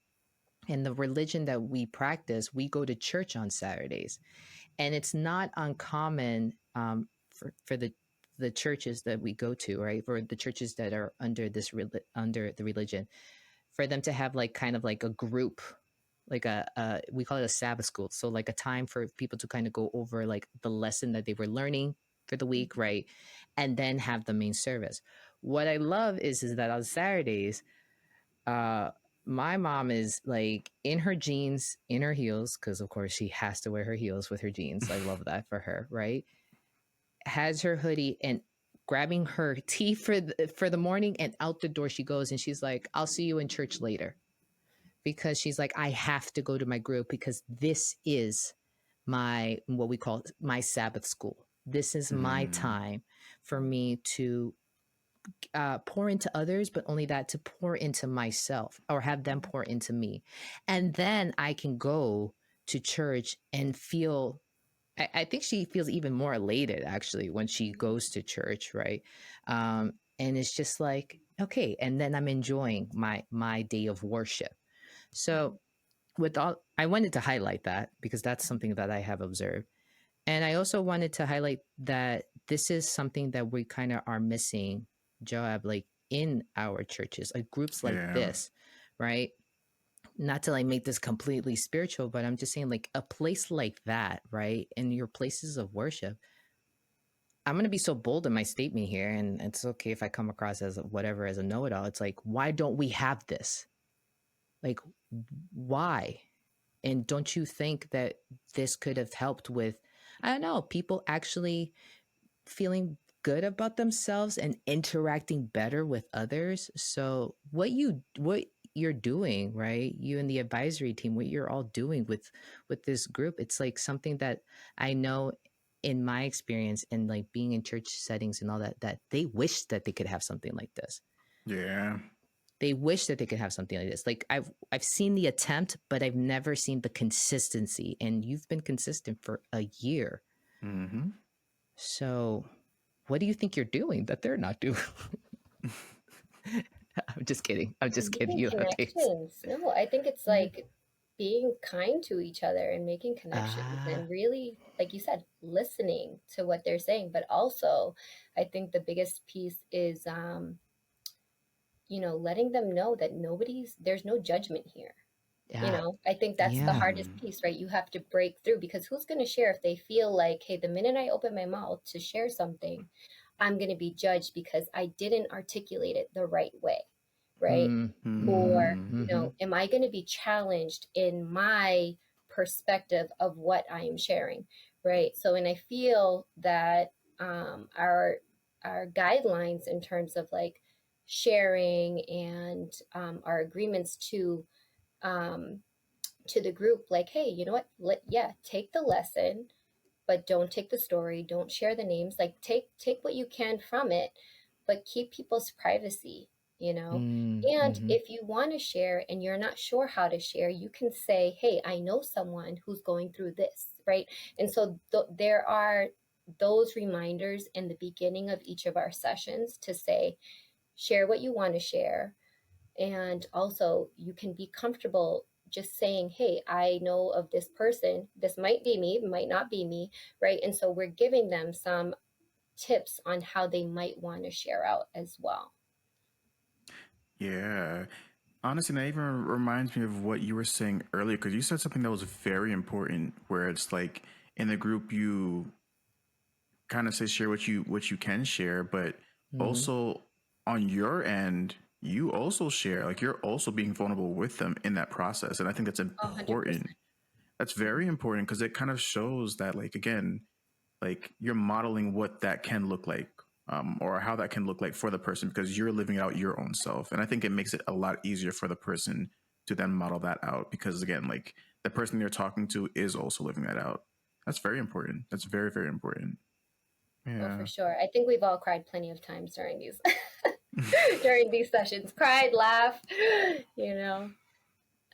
And the religion that we practice, we go to church on Saturdays. And it's not uncommon for the churches that we go to, right? For the churches that are under under the religion, for them to have like kind of like a group, like we call it a Sabbath school. So like a time for people to kind of go over like the lesson that they were learning for the week, right? And then have the main service. What I love is that on Saturdays, my mom is like in her jeans, in her heels, because of course she has to wear her heels with her jeans. I love that for her, right? Has her hoodie and grabbing her tea for the morning, and out the door she goes, and she's like, I'll see you in church later. Because she's like, I have to go to my group because this is my, what we call my Sabbath school. This is my time for me to pour into others, but only that, to pour into myself or have them pour into me. And then I can go to church and feel, I think she feels even more elated actually when she goes to church, right? And it's just like, okay, and then I'm enjoying my day of worship. So I wanted to highlight that because that's something that I have observed. And I also wanted to highlight that this is something that we kind of are missing, Joab, like in our churches, like groups like Yeah. this, right? Not to like make this completely spiritual, but I'm just saying like a place like that, right? In your places of worship. I'm going to be so bold in my statement here, and it's okay if I come across as whatever, as a know-it-all. It's like, why don't we have this? Like, why? And don't you think that this could have helped with, I don't know, people actually feeling good about themselves and interacting better with others? So what you're doing, right? You and the advisory team, what you're all doing with this group, it's like something that I know in my experience and like being in church settings and all that, that they wish that they could have something like this. Yeah. They wish that they could have something like this. Like I've seen the attempt, but I've never seen the consistency. And you've been consistent for a year. Mm-hmm. So what do you think you're doing that they're not doing? I'm just kidding. I'm just kidding. Making You have dates. connections. No, I think it's like being kind to each other and making connections Ah, and really, like you said, listening to what they're saying. But also, I think the biggest piece is, letting them know that there's no judgment here. yeah, I think that's the yeah. hardest piece, right? You have to break through because who's going to share if they feel like, hey, the minute I open my mouth to share something, I'm going to be judged because I didn't articulate it the right way, right? Or, Mm-hmm. am I going to be challenged in my perspective of what I am sharing, right? So, and I feel that our guidelines in terms of like sharing and our agreements um, to the group, like, hey, you know what? Take the lesson, but don't take the story. Don't share the names. Like, take what you can from it, but keep people's privacy. And Mm-hmm. if you want to share and you're not sure how to share, you can say, hey, I know someone who's going through this, right? And so there are those reminders in the beginning of each of our sessions to say, share what you want to share, and also, you can be comfortable just saying, hey, I know of this person. This might be me, might not be me, right? And so we're giving them some tips on how they might want to share out as well. Yeah. Honestly, that even reminds me of what you were saying earlier, because you said something that was very important, where it's like in the group you kind of say share what you can share, but Mm-hmm. also on your end, you also share. Like you're also being vulnerable with them in that process. And I think that's 100%. important. That's very important because it kind of shows that, like, again, like you're modeling what that can look like, or how that can look like for the person because you're living out your own self. And I think it makes it a lot easier for the person to then model that out because, again, like the person you're talking to is also living that out. That's very important. That's very, very important. Oh, for Yeah. sure. I think we've all cried plenty of times during these during these sessions. Cried, laughed, you know.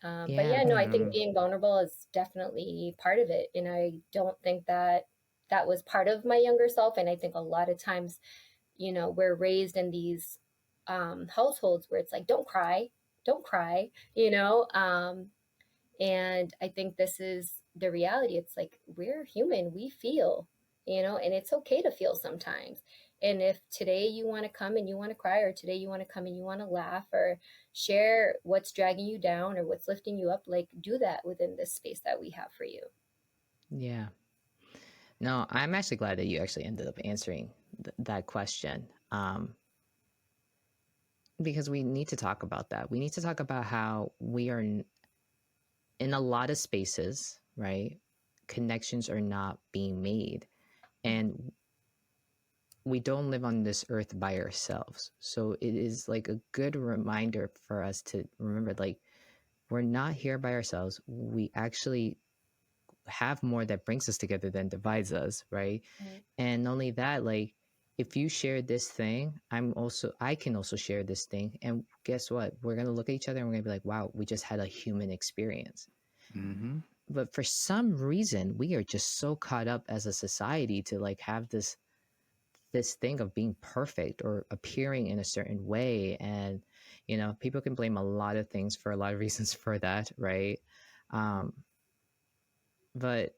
But Yeah. yeah, no, I Yeah. think being vulnerable is definitely part of it. And I don't think that that was part of my younger self. And I think a lot of times, we're raised in these households where it's like, don't cry, and I think this is the reality. It's like we're human, we feel, and it's okay to feel sometimes. And if today you want to come and you want to cry, or today you want to come and you want to laugh, or share what's dragging you down or what's lifting you up, like do that within this space that we have for you. Yeah. No, I'm actually glad that you actually ended up answering that question. Because we need to talk about that. We need to talk about how we are in a lot of spaces, right? Connections are not being made. And we don't live on this earth by ourselves. So it is like a good reminder for us to remember like, we're not here by ourselves. We actually have more that brings us together than divides us, right? Right. And not only that, like, if you share this thing, I can also share this thing. And guess what? We're going to look at each other and we're going to be like, wow, we just had a human experience. Mm-hmm. But for some reason, we are just so caught up as a society to like have this thing of being perfect or appearing in a certain way. And, people can blame a lot of things for a lot of reasons for that, right? Um, but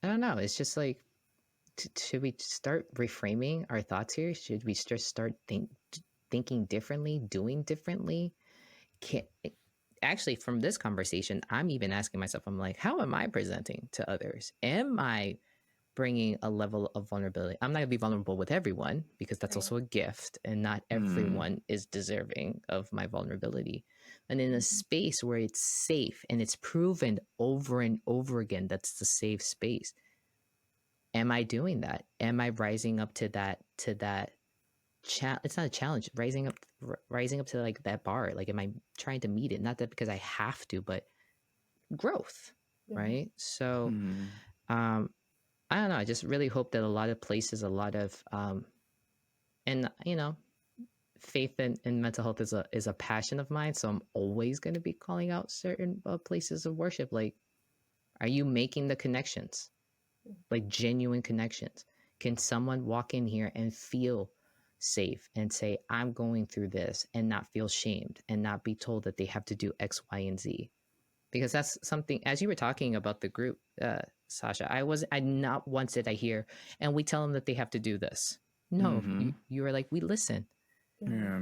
I don't know. It's just like should we start reframing our thoughts here? Should we just start thinking differently, doing differently? Can Actually, from this conversation, I'm even asking myself, I'm like, how am I presenting to others? Am I bringing a level of vulnerability? I'm not going to be vulnerable with everyone because that's Right. also a gift, and not everyone is deserving of my vulnerability. And in a space where it's safe and it's proven over and over again that's the safe space, am I doing that? Am I rising up to that it's not a challenge, rising up to like that bar? Like, am I trying to meet it? Not that because I have to, but growth, right? So um I don't know, I just really hope that a lot of places, a lot of and faith in mental health is a passion of mine, so I'm always going to be calling out certain places of worship. Like, are you making the connections, like genuine connections? Can someone walk in here and feel safe and say, I'm going through this, and not feel shamed and not be told that they have to do X, Y, and Z? Because that's something, as you were talking about the group, Sasha, I not once did I hear, and we tell them that they have to do this. No, you were like, we listen. Yeah.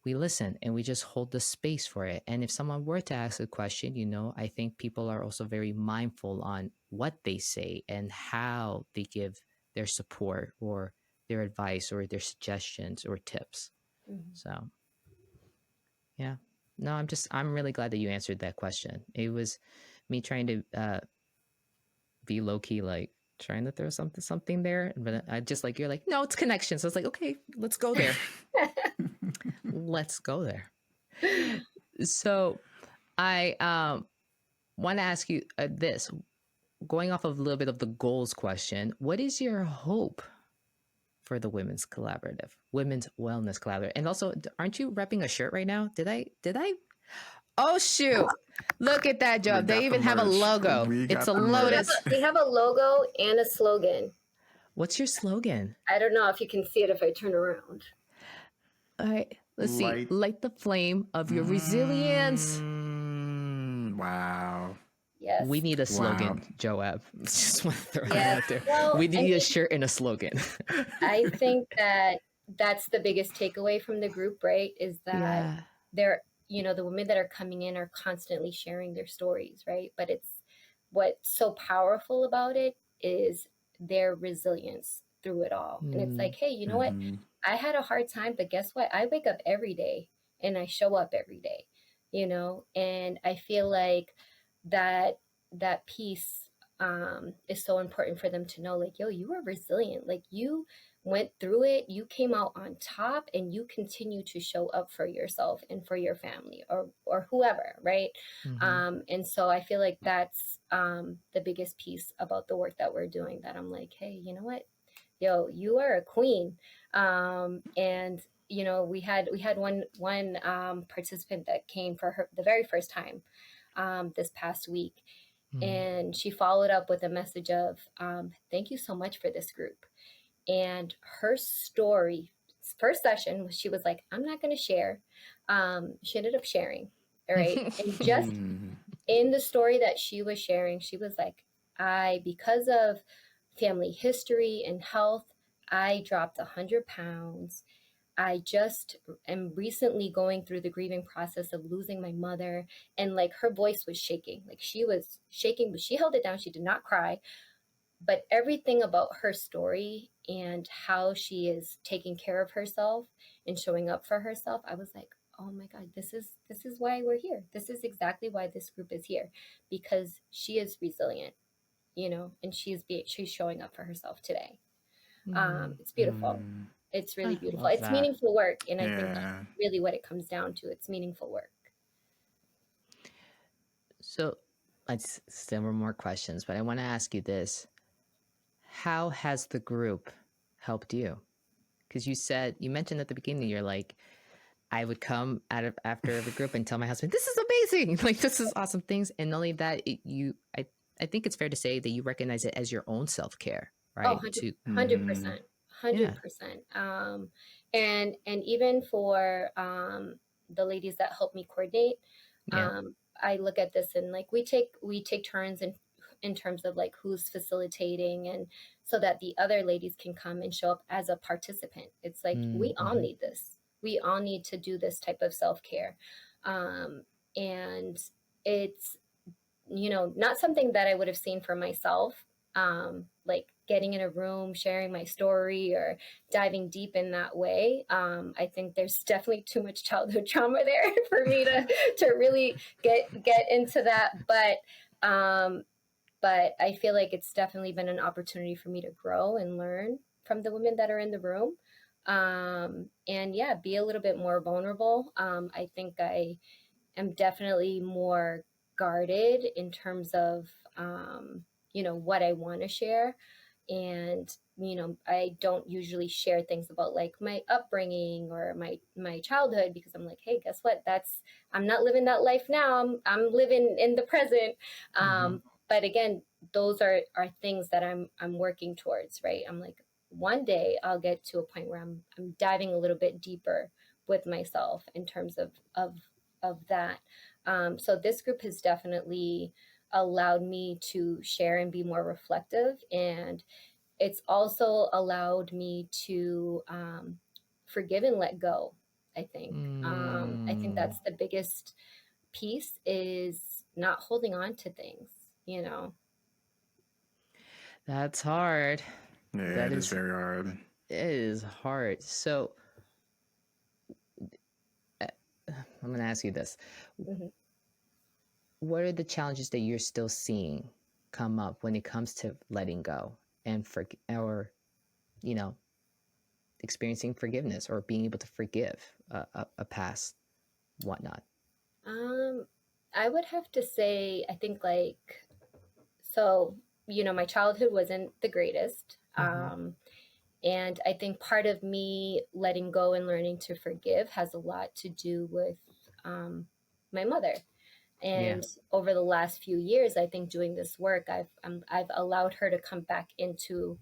We listen and we just hold the space for it. And if someone were to ask a question, I think people are also very mindful on what they say and how they give their support or their advice or their suggestions or tips. So, yeah. No, I'm really glad that you answered that question. It was me trying to be low key, like trying to throw something there. But I just like, you're like, no, it's connections. So I was like, okay, let's go there. Let's go there. So I want to ask you this, going off of a little bit of the goals question. What is your hope for the Women's Wellness Collaborative? And also, aren't you repping a shirt right now? Did I? Oh, shoot. Look at that, Joe. They even have a logo. It's a lotus. We have a logo and a slogan. What's your slogan? I don't know if you can see it if I turn around. All right. Let's see. Light the flame of your resilience. Wow. Yes. We need a slogan, Joab. Just want to throw that out there. Well, we need a shirt and a slogan. I think that's the biggest takeaway from the group, right? Is that they're, the women that are coming in are constantly sharing their stories, right? But what's so powerful about it is their resilience through it all. And it's like, hey, you know what? I had a hard time, but guess what? I wake up every day and I show up every day, and I feel like that piece is so important for them to know, like, yo, you are resilient. Like, you went through it, you came out on top, and you continue to show up for yourself and for your family or whoever, right? And so I feel like that's the biggest piece about the work that we're doing, that I'm like, hey, you know what? Yo, you are a queen. And we had one participant that came for her the very first time this past week. And she followed up with a message of, thank you so much for this group. And her story, first session, she was like, I'm not going to share. She ended up sharing. All right. And just in the story that she was sharing, she was like, because of family history and health, I dropped 100 pounds. I just am recently going through the grieving process of losing my mother. And like, her voice was shaking. Like, she was shaking, but she held it down. She did not cry. But everything about her story and how she is taking care of herself and showing up for herself, I was like, oh my God, this is why we're here. This is exactly why this group is here, because she is resilient, and she's showing up for herself today. It's beautiful. It's really beautiful. It's meaningful work. And I think that's really what it comes down to. It's meaningful work. So let's still more questions, but I want to ask you this. How has the group helped you? Because you mentioned at the beginning, you're like, I would come after every group and tell my husband, this is amazing. Like, this is awesome things. And not only that, I think it's fair to say that you recognize it as your own self-care, right? Oh, 100%. 100%. And even for the ladies that help me coordinate, I look at this and like, we take turns in terms of like who's facilitating. And so that the other ladies can come and show up as a participant. It's like we all Mm-hmm. need this. We all need to do this type of self-care. And it's, not something that I would have seen for myself, like getting in a room, sharing my story, or diving deep in that way. I think there's definitely too much childhood trauma there for me to really get into that. But I feel like it's definitely been an opportunity for me to grow and learn from the women that are in the room. And yeah, be a little bit more vulnerable. I think I am definitely more guarded in terms of, what I want to share. And, I don't usually share things about like my upbringing or my childhood, because I'm like, hey, guess what? I'm not living that life now. I'm living in the present. But again, those are things that I'm working towards, right? I'm like, one day I'll get to a point where I'm diving a little bit deeper with myself in terms of that. So this group has definitely allowed me to share and be more reflective, and it's also allowed me to forgive and let go. I think Mm. that's the biggest piece, is not holding on to things, you know. That's hard. Yeah, That it is is, very hard. it is hard. So uh, I'm going to ask you this. Mhm. What are the challenges that you're still seeing come up when it comes to letting go and or, you know, experiencing forgiveness or being able to forgive a past whatnot? um I would have to say, I think, like, so, my childhood wasn't the greatest. Mm-hmm. And I think part of me letting go and learning to forgive has a lot to do with my mother. Yeah. And over the last few years, I think doing this work, I've allowed her to come back into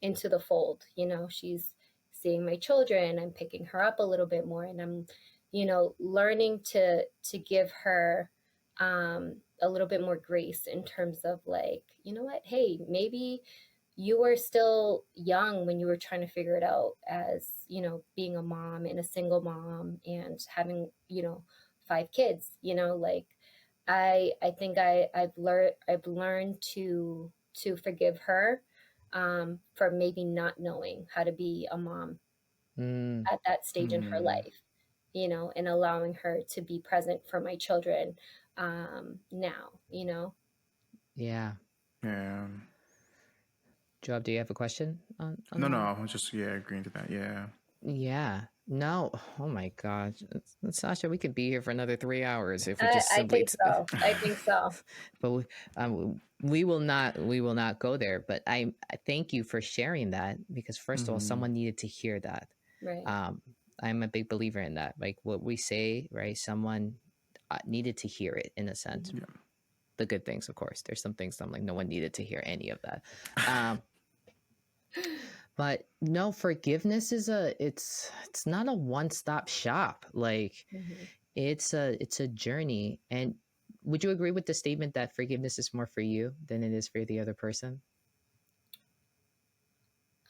the fold. She's seeing my children. I'm picking her up a little bit more, and I'm, learning to give her a little bit more grace in terms of, like, you know what, hey, maybe you were still young when you were trying to figure it out, as being a mom and a single mom and having 5 kids. Like, I think I've learned to forgive her for maybe not knowing how to be a mom Mm, at that stage in her Mm. life, and allowing her to be present for my children now. yeah. Yeah. Job, do you have a question on No, that? I was just agreeing to that. Yeah. Yeah. No. Oh my gosh. Sasha, we could be here for another 3 hours if we I, just I simply. think so. I think so. But we will not. We will not go there. But I thank you for sharing that, because first of all, Mm-hmm. someone needed to hear that. Right. Um, I'm a big believer in that. Like what we say, right? Someone needed to hear it, in a sense. Mhm. Yeah. The good things, of course. There's some things I'm like, no one needed to hear any of that. Um, but no, forgiveness is it's not a one-stop shop. Like Mhm. it's a journey. And would you agree with the statement that forgiveness is more for you than it is for the other person?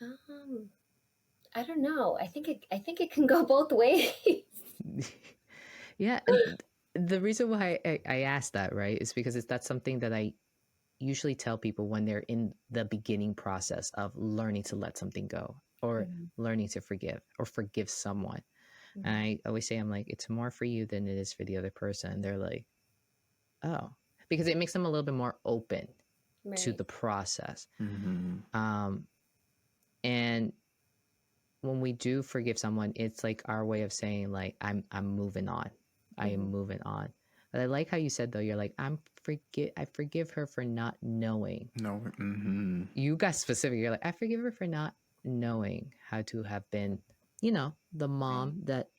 Um, I don't know. I think it can go both ways. Yeah, and the reason why I asked that, right, is because that's something that I usually tell people when they're in the beginning process of learning to let something go, or Mhm. learning to forgive or forgive someone. And Mhm. I always say, I'm like, it's more for you than it is for the other person. And they're like, oh, because it makes them a little bit more open to Right. the process. Mm-hmm. Um, and when we do forgive someone, it's like our way of saying, like, I'm moving on. I am Mhm. moving on. But I like how you said, though, you're like, I forgive her for not knowing. No. Mm-hmm. You got specific. You're like, I forgive her for not knowing how to have been, the Right. mom that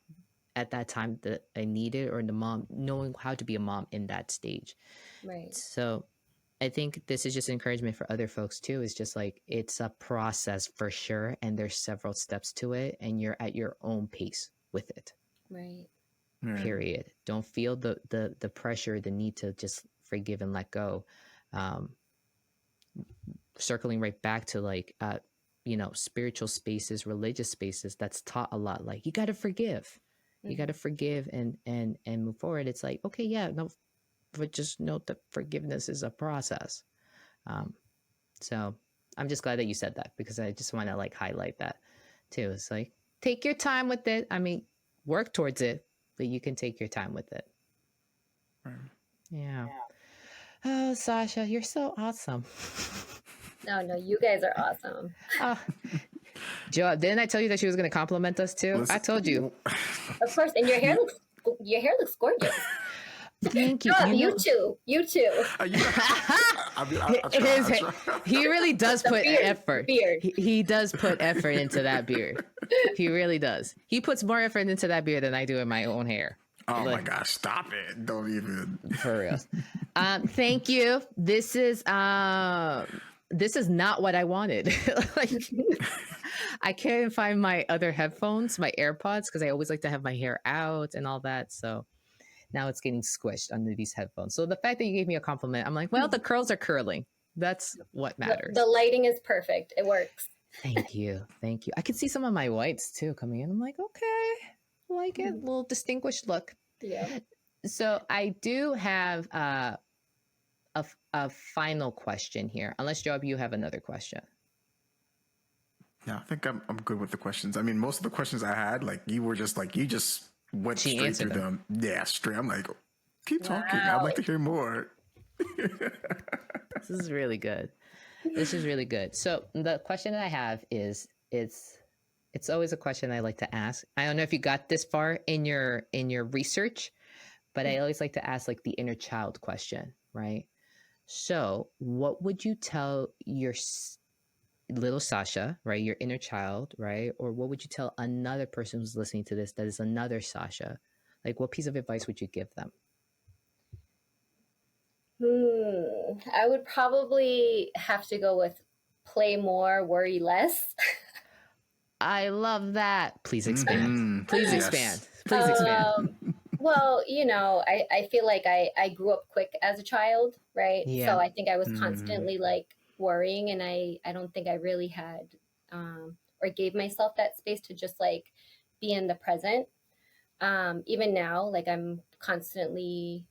at that time that I needed, or the mom knowing how to be a mom in that stage. Right. So I think this is just encouragement for other folks too. It's just like it's a process for sure, and there's several steps to it, and you're at your own pace with it. Right. Yeah. Period. Don't feel the pressure, the need to just forgive and let go. Um, circling right back to like, spiritual spaces, religious spaces, that's taught a lot. Like, you got to forgive. You got to forgive and move forward. It's like, okay, yeah, no, but just note that forgiveness is a process. So I'm just glad that you said that, because I just want to like highlight that too. It's like, take your time with it. I mean, work towards it, but you can take your time with it. Right. Yeah. Oh, Sasha, you're so awesome. No, you guys are awesome. Joe, didn't I tell you that she was going to compliment us too? Listen, I told you. Of course, and your hair looks gorgeous. Thank you. Oh, you too. He really does put effort. Beard. He does put effort into that beard. He really does. He puts more effort into that beard than I do in my own hair. Oh my gosh, stop it. Don't even. For real. Thank you. This is not what I wanted. Like, I can't even find my other headphones, my AirPods, because I always like to have my hair out and all that. So now it's getting squished under these headphones. So the fact that you gave me a compliment, I'm like, well, the curls are curling. That's what matters. The lighting is perfect. It works. Thank you. Thank you. I can see some of my whites too coming in. I'm like, okay, I like it. A little distinguished look. Yeah. So I do have a final question here, unless Job, you have another question. Yeah, I think I'm good with the questions. I mean, most of the questions I had, like you just went straight through them. Yeah, straight. I'm like, keep talking. I'd like to hear more. This is really good. So the question that I have is, it's always a question I like to ask. I don't know if you got this far in your research, but I always like to ask like the inner child question, right? So what would you tell your little Sasha, right? Your inner child, right? Or what would you tell another person who's listening to this that is another Sasha? Like, what piece of advice would you give them? I would probably have to go with play more, worry less. I love that. Please expand. Mm-hmm. Please expand. Please expand. Well, I feel like I grew up quick as a child, right? Yeah. So I think I was constantly like worrying, and I don't think I really had or gave myself that space to just like be in the present. Even now, like I'm constantly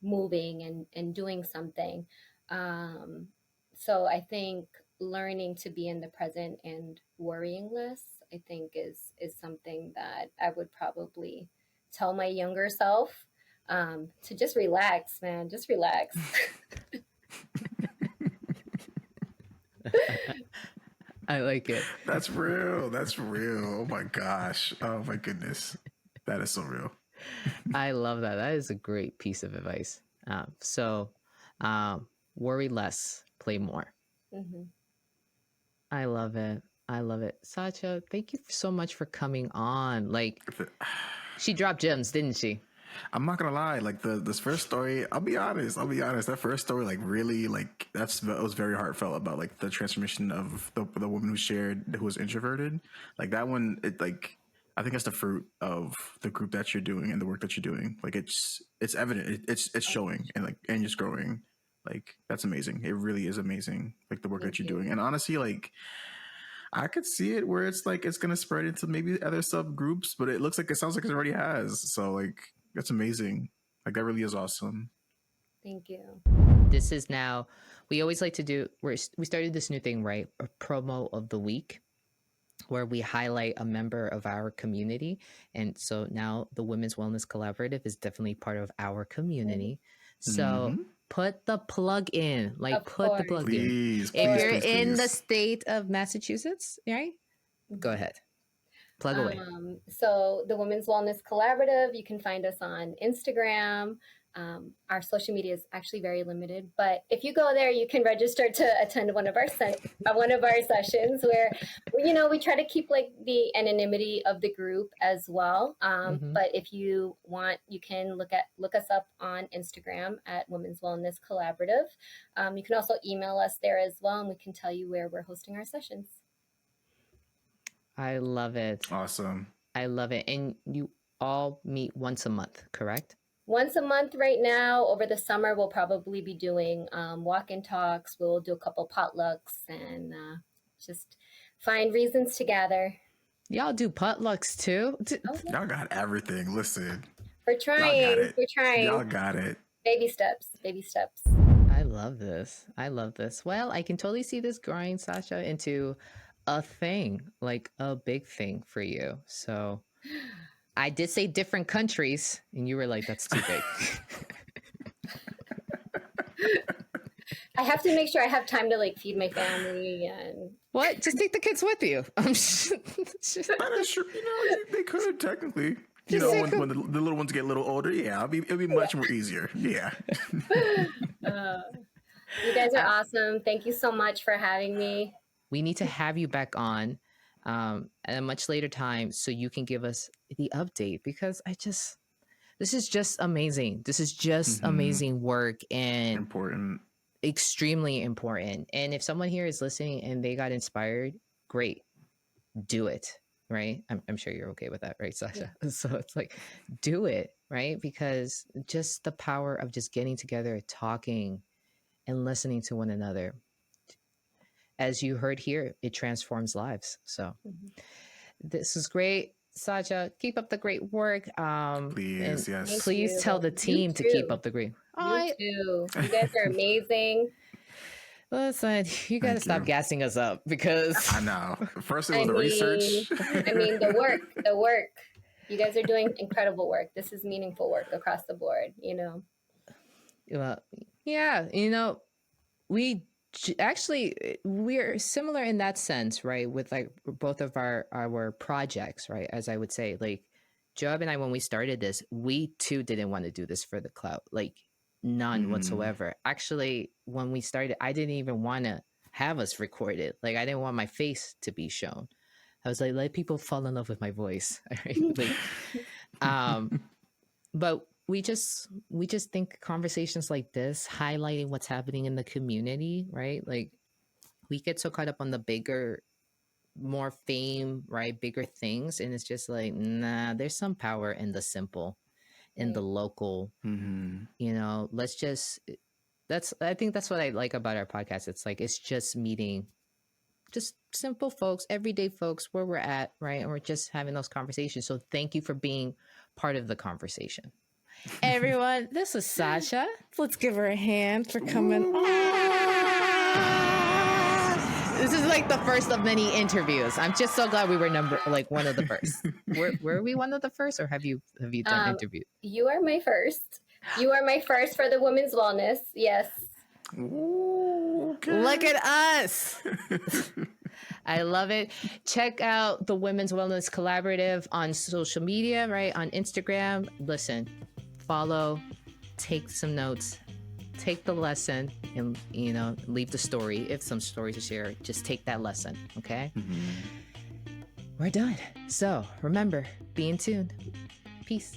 moving and doing something. So I think learning to be in the present and worrying less, I think is something that I would probably tell my younger self, to just relax, man. Just relax. I like it. That's real. Oh my gosh. Oh my goodness. That is so real. I love that. That is a great piece of advice. So worry less, play more. Mm-hmm. I love it. Sacha, thank you so much for coming on. Like, she dropped gems, didn't she? I'm not gonna lie, like this first story, I'll be honest, that first story, like really, like it was very heartfelt about like the transformation of the woman who was introverted. Like that one, it like, I think that's the fruit of the group that you're doing and the work that you're doing. Like it's evident, it's showing, and just growing. Like that's amazing. It really is amazing. Like the work that you're doing, and honestly, like I could see it where it's like it's gonna spread into maybe other subgroups, but it sounds like it already has. So like that's amazing. Like that really is awesome. Thank you. This is now, we always like to do, we started this new thing, right? A promo of the week, where we highlight a member of our community. And so now the Women's Wellness Collaborative is definitely part of our community. So put the plug in, like put the plug in. If you're in the state of Massachusetts, right? Go ahead. Plug away. So the Women's Wellness Collaborative, you can find us on Instagram. Our social media is actually very limited, but if you go there, you can register to attend one of our sessions where, we try to keep like the anonymity of the group as well. But if you want, you can look us up on Instagram at Women's Wellness Collaborative. You can also email us there as well, and we can tell you where we're hosting our sessions. I love it. Awesome. I love it. And you all meet once a month, correct? once a month right now. Over the summer, we'll probably be doing walk-in talks. We'll do a couple potlucks and just find reasons to gather. Y'all do potlucks too? Oh, yeah. Y'all got everything. Listen, We're y'all got trying. it. We're trying. Y'all got it. Baby steps. Baby steps. I love this. I love this. Well, I can totally see this growing, Sacha, into a thing, like a big thing for you. So I did say different countries, and you were like, that's too big. I have to make sure I have time to like feed my family and. What? Just take the kids with you. That is true. You know, they could technically. You know, when the little ones get a little older, yeah, it'll be much more easier. Yeah. You guys are awesome. Thank you so much for having me. We need to have you back on at a much later time so you can give us the update, because this is just amazing. This is just amazing work and important. Extremely important. And if someone here is listening and they got inspired, great, do it. Right. I'm sure you're okay with that, right, Sacha? Yeah. So it's like, do it, right? Because just the power of just getting together, talking and listening to one another, as you heard here, it transforms lives. So this is great. Sacha, keep up the great work. Please, yes. Please tell the team to keep up the great. You too. You guys are amazing. Listen, you got to stop gassing us up, because I know. First it was the research. I mean, the work. You guys are doing incredible work. This is meaningful work across the board, you know. Well, yeah, you know, we're similar in that sense, right? With like both of our projects, right? As I would say, like Joab and I, when we started this, we too didn't want to do this for the clout, like none whatsoever. Actually, when we started, I didn't even want to have us recorded. Like, I didn't want my face to be shown. I was like, let people fall in love with my voice. Right? Like, but we just think conversations like this, highlighting what's happening in the community, right? Like, we get so caught up on the bigger, more fame, right? Bigger things. And it's just like, nah, there's some power in the simple, in the local, you know, I think that's what I like about our podcast. It's like, it's just meeting just simple folks, everyday folks, where we're at, right? And we're just having those conversations. So thank you for being part of the conversation. Everyone, this is Sacha. Let's give her a hand for coming on. This is like the first of many interviews. I'm just so glad we were one of the first. Were we one of the first, or have you done interviews? You are my first. You are my first for the women's wellness. Yes. Ooh, okay. Look at us. I love it. Check out the Women's Wellness Collaborative on social media, right? On Instagram. Listen, follow, take some notes, take the lesson, and, you know, leave the story. If some stories to share, just take that lesson. Okay. We're done. So remember, be in tune. Peace.